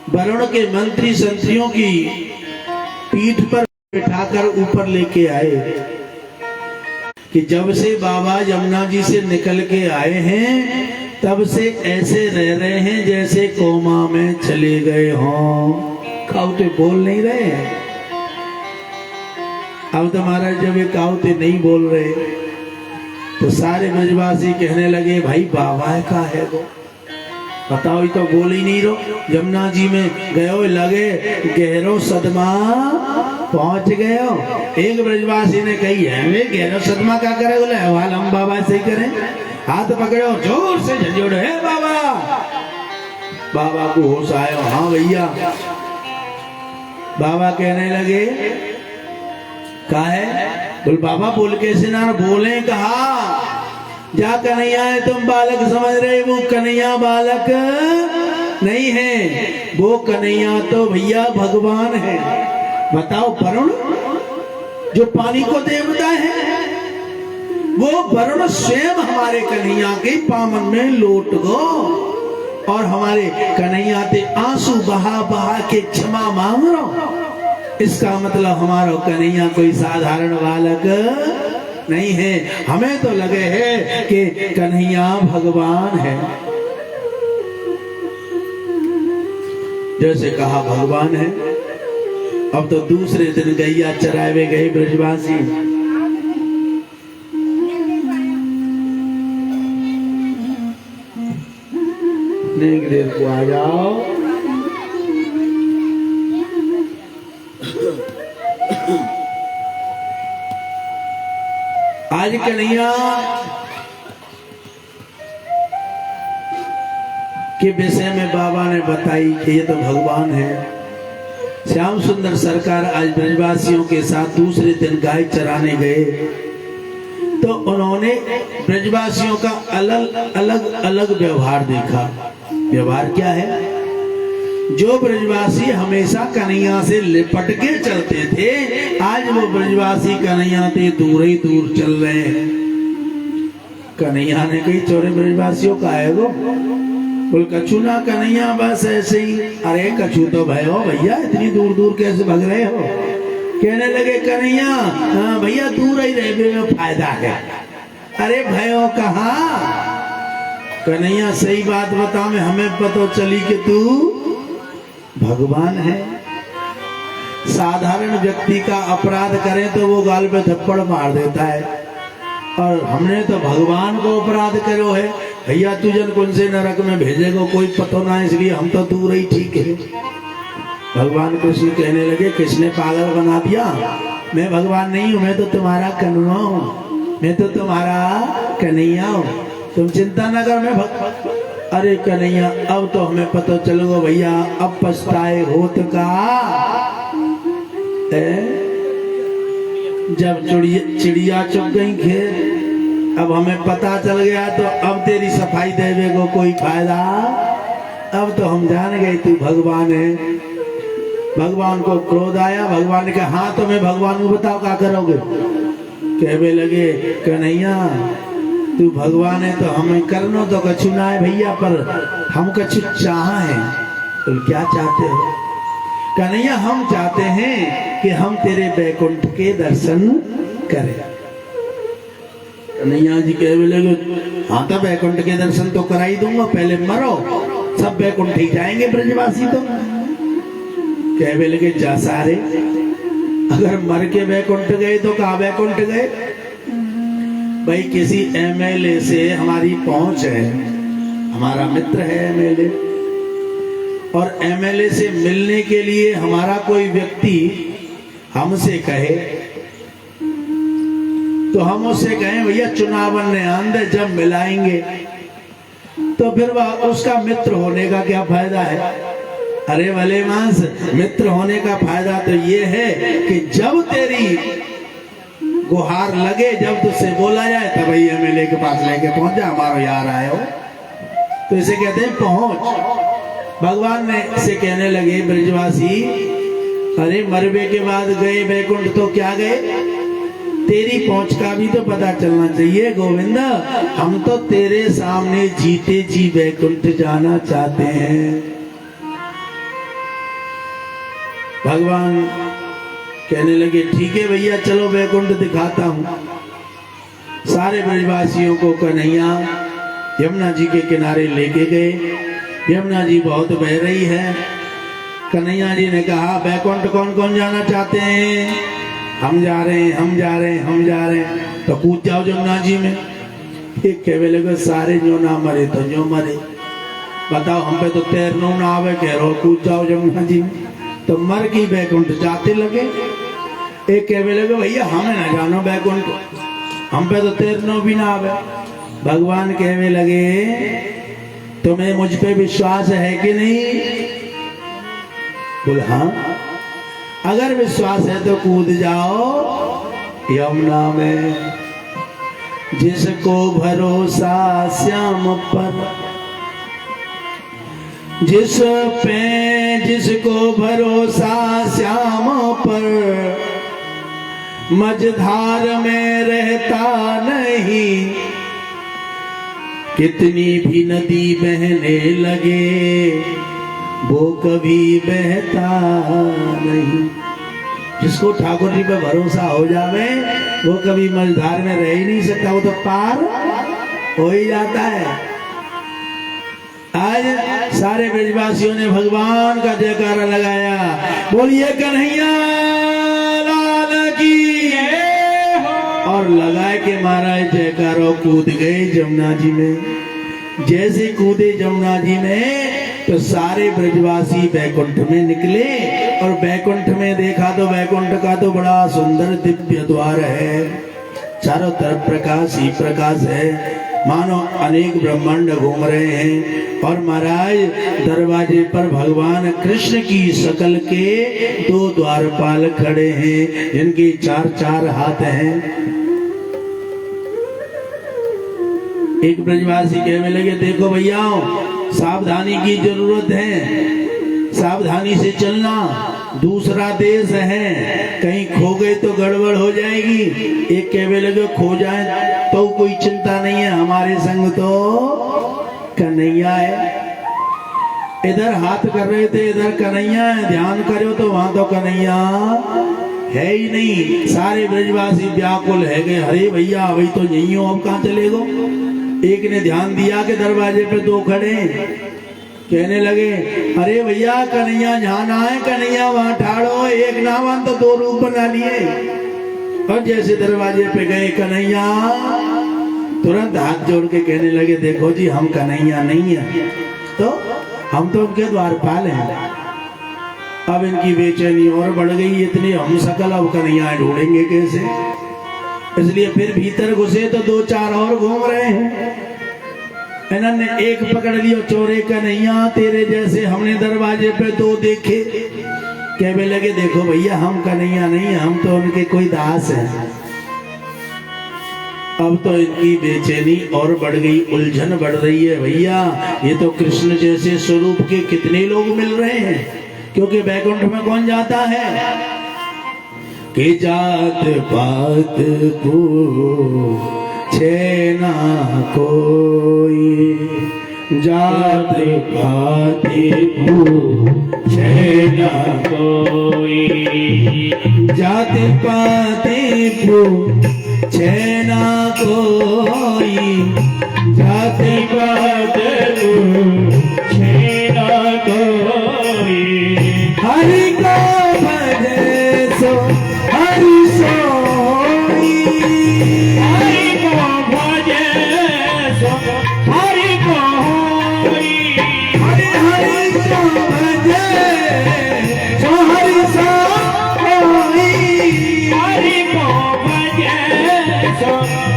वरुण के मंत्री संतरियों की पीठ पर बिठाकर ऊपर लेके आए कि जब से बाबा यमुना जी से निकल के आए हैं तब से ऐसे रह रहे हैं जैसे कोमा में चले गए हों। काउते बोल नहीं रहे हैं। अब तो महाराज जब ये काउते नहीं बोल रहे तो सारे ब्रजवासी कहने लगे, भाई बाबा का है वो, बताओ ये तो बोल ही नहीं रहो। यमुना जी में गयो लगे गहरो सदमा पहुंच गए हो। एक ब्रजवासी ने कही है, वे गहरो सदमा क्या करे? बोले हवाल हम बाबा से ही करें। हाथ पकड़ो, जोर से झंझोड़ो, है बाबा। बाबा को होश आयो, हाँ भैया। बाबा कहने लगे, कहा है? बोल बाबा बोल कैसे ना बोले? कहा जा कन्हैया है, तुम बालक समझ रहे, वो कन्हैया बालक नहीं है, वो कन्हैया तो भैया भगवान है। बताओ वरुण जो पानी को देवता है, वो वरुण स्वयं हमारे कन्हैया के पामन में लौट गो और हमारे कन्हैया ते आंसू बहा बहा के क्षमा मांग रहा। इसका मतलब हमारा कन्हैया कोई साधारण बालक नहीं है। हमें तो लगे है कि कन्हैया भगवान है। जैसे कहा भगवान है। अब तो दूसरे दिन गैया चरावे गए ब्रजवासी। एक देर को आ जाओ। आज कन्हैया के विषय में बाबा ने बताई कि ये तो भगवान है। श्याम सुंदर सरकार आज ब्रजवासियों के साथ दूसरे दिन गाय चराने गए तो उन्होंने ब्रजवासियों का अलग व्यवहार देखा। व्यवहार क्या है? जो ब्रजवासी हमेशा कन्हैया से लिपट के चलते थे, आज वो ब्रजवासी कन्हैया से दूर ही दूर चल रहे हैं। कन्हैया ने कही चोरे ब्रजवासियों का है वो, बोल कछु ना कन्हैया, बस ऐसे ही। अरे कछु तो भयो भैया, इतनी दूर दूर कैसे भाग रहे हो? कहने लगे कन्हैया हाँ भैया दूर ही रहने में फायदा है। अरे भयो कहा? कन्हैया सही बात बता, मैं हमें पता चली कि तू भगवान है। साधारण व्यक्ति का अपराध करें तो वो गाल पे थप्पड़ मार देता है, और हमने तो भगवान को अपराध करो है। भैया तू जन कौन से नरक में भेजेगो कोई पता ना, इसलिए हम तो दूर ही ठीक है। भगवान कृष्ण कहने लगे किसने पागल बना दिया? मैं भगवान नहीं हूँ, मैं तो तुम्हारा कन्हैया हूँ, मैं तो तुम्हारा कन्हैया हूँ, तुम चिंता न कर, मैं अरे कन्हैया अब तो हमें पता चलो भैया, अब पछताए होत का। जब चिड़िया चुग गई खेत, अब हमें पता चल गया तो अब तेरी सफाई देवे को कोई फायदा। अब तो हम जान गए तू भगवान है। भगवान को क्रोध आया। भगवान ने कहा हाँ तो मैं भगवान को बताओ क्या करोगे? कहने लगे कन्हैया तू भगवान है तो हमें करनो तो कछु ना है भैया, पर हम कछु चाह है। तो क्या चाहते हो? कन्हैया हम चाहते हैं कि हम तेरे बैकुंठ के दर्शन करें। कन्हैया जी कहने लगे हाँ तो बैकुंठ के दर्शन तो करा ही दूंगा, पहले मरो, सब बैकुंठ ही जाएंगे ब्रजवासी। तो कहने लगे जा सारे, अगर मर के बैकुंठ गए तो कहाँ बैकुंठ गए? भाई किसी एमएलए से हमारी पहुंच है, हमारा मित्र है एमएलए, और एमएलए से मिलने के लिए हमारा कोई व्यक्ति हमसे कहे तो हम उससे कहें भैया चुनाव ने आंदे जब मिलाएंगे, तो फिर वह उसका मित्र होने का क्या फायदा है? अरे भले मांस, मित्र होने का फायदा तो ये है कि जब तेरी गुहार लगे, जब तुझसे बोला जाए तब भाई एमएलए के पास लेके पहुंच जा, हमारा यार आए हो, तो इसे कहते हैं पहुंच। भगवान ने से कहने लगे ब्रजवासी अरे मरबे के बाद गए बैकुंठ तो क्या गए, तेरी पहुंच का भी तो पता चलना चाहिए गोविंद। हम तो तेरे सामने जीते जी बैकुंठ जाना चाहते हैं। भगवान कहने लगे ठीक है भैया चलो बैकुंठ दिखाता हूँ। सारे ब्रजवासियों को कन्हैया यमुना जी के किनारे लेके गए। यमुना जी बहुत बह रही है। कन्हैया जी ने कहा बैकुंठ कौन कौन जाना चाहते हैं? हम जा रहे हैं, हम जा रहे हैं, हम जा रहे हैं। तो कूद जाओ यमुना जी में। एक कहने लगे सारे जो ना मरे तो जो मरे, बताओ हम पे तो तैरना ना आवे, कह रहे हो कूद जाओ यमुना जी में। तो मर की बैकुंठ जाते लगे। एक कहने लगे भैया हमें ना जानो बैकुंठ, हम पे तो तैरना भी ना आवे। भगवान कहने लगे तुम्हें मुझ पे विश्वास है कि नहीं? बोल हाँ। अगर विश्वास है तो कूद जाओ यमुना में। जिसको भरोसा श्याम पर, जिसको भरोसा श्याम पर, मझधार में रहता नहीं। कितनी भी नदी बहने लगे वो कभी बहता नहीं। जिसको ठाकुर जी पे भरोसा हो जावे वो कभी मझधार में रह ही नहीं सकता, वो तो पार हो ही जाता है। आज सारे ब्रजवासियों ने भगवान का जयकारा लगाया। बोलिए कन्हैया लाल की। और लगाए के महाराज जयकारा कूद गए जमुना जी में। जैसे कूदे जमुना जी में तो सारे ब्रजवासी बैकुंठ में निकले। और बैकुंठ में देखा तो बैकुंठ का तो बड़ा सुंदर दिव्य द्वार है, चारों तरफ प्रकाश ही प्रकाश है। मानो अनेक ब्रह्मांड घूम रहे हैं। और महाराज दरवाजे पर भगवान कृष्ण की शकल के 2 द्वारपाल खड़े हैं, जिनके 4-4 हाथ हैं। एक ब्रजवासी कहने लगे, देखो भैया सावधानी की जरूरत है, सावधानी से चलना, दूसरा देश है, कहीं खो गए तो गड़बड़ हो जाएगी। एक कहने लगे, खो जाए तो कोई चिंता नहीं है, हमारे संग तो कन्हैया है। इधर हाथ कर रहे थे, इधर कन्हैया है, ध्यान करो तो वहां तो कन्हैया है ही नहीं। सारे ब्रजवासी व्याकुल है गए, अरे भैया अभी तो यही हो, अब कहाँ चले गो। एक ने ध्यान दिया कि दरवाजे पे 2 खड़े, कहने लगे, अरे भैया कन्हैया जहाँ ना है, कन्हैया वहां ठाड़ो, एक नावन तो 2 रूप बना लिए। और जैसे दरवाजे पे गए कन्हैया, तुरंत हाथ जोड़ के कहने लगे, देखो जी हम कन्हैया नहीं है, तो हम तो उनके द्वारपाल हैं। अब इनकी बेचैनी और बढ़ गई, इतनी हम सकल, अब कन्हैया ढूंढेंगे कैसे। इसलिए फिर भीतर घुसे तो 2-4 और घूम रहे हैं। इन्होंने एक पकड़ लियो, चोरे कन्हैया तेरे जैसे हमने दरवाजे पे 2 देखे। कहने लगे, देखो भैया हम कन्हैया नहीं, हम तो उनके कोई दास हैं। अब तो इनकी बेचैनी और बढ़ गई, उलझन बढ़ रही है। भैया ये तो कृष्ण जैसे स्वरूप के कितने लोग मिल रहे हैं, क्योंकि बैकुंठ में कौन जाता है कि जात पात पूछे ना कोई, जात पात पूछे ना कोई, जात पात पूछे ना कोई, जात पात पूछे ना कोई। हरि को भजे सो हरि सोई, हरि को भजे सो हरि को होई, हरि हरि को भजे सो हरि सोई, हरि को भजे सो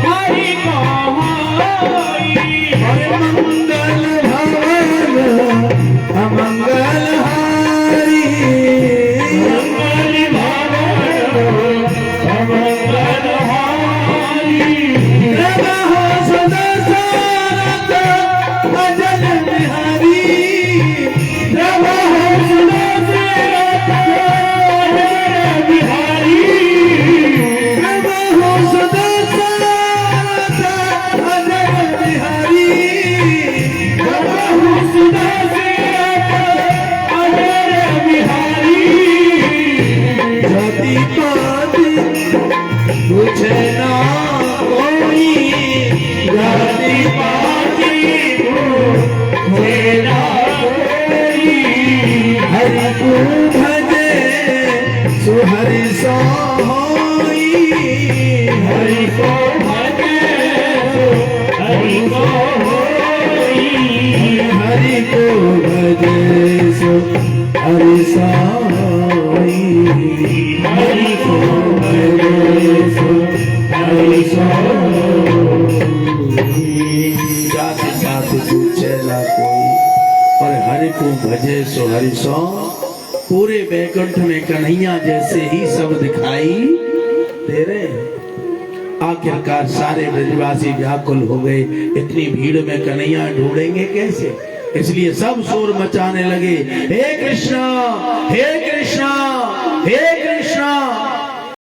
हरि को होई। हरि मंगल भवन अमंगल हारी, पूछे ना कोई, जाति पाति पूछे ना कोई। हरि को भजे सो हरि सोई, हरि को भजे सो हरि को होई, हरि को भजे सो हरि सोई, हरि को भजे सो हरि सोई। जाति पाति पूछे ना कोई, और हरि को भजे सो हरि सो। पूरे बैकुंठ में कन्हैया जैसे ही सब दिखाई दे रहे हैं। आखिरकार सारे ब्रजवासी व्याकुल हो गए, इतनी भीड़ में कन्हैया ढूंढेंगे कैसे। इसलिए सब शोर मचाने लगे, हे कृष्णा हे कृष्णा हे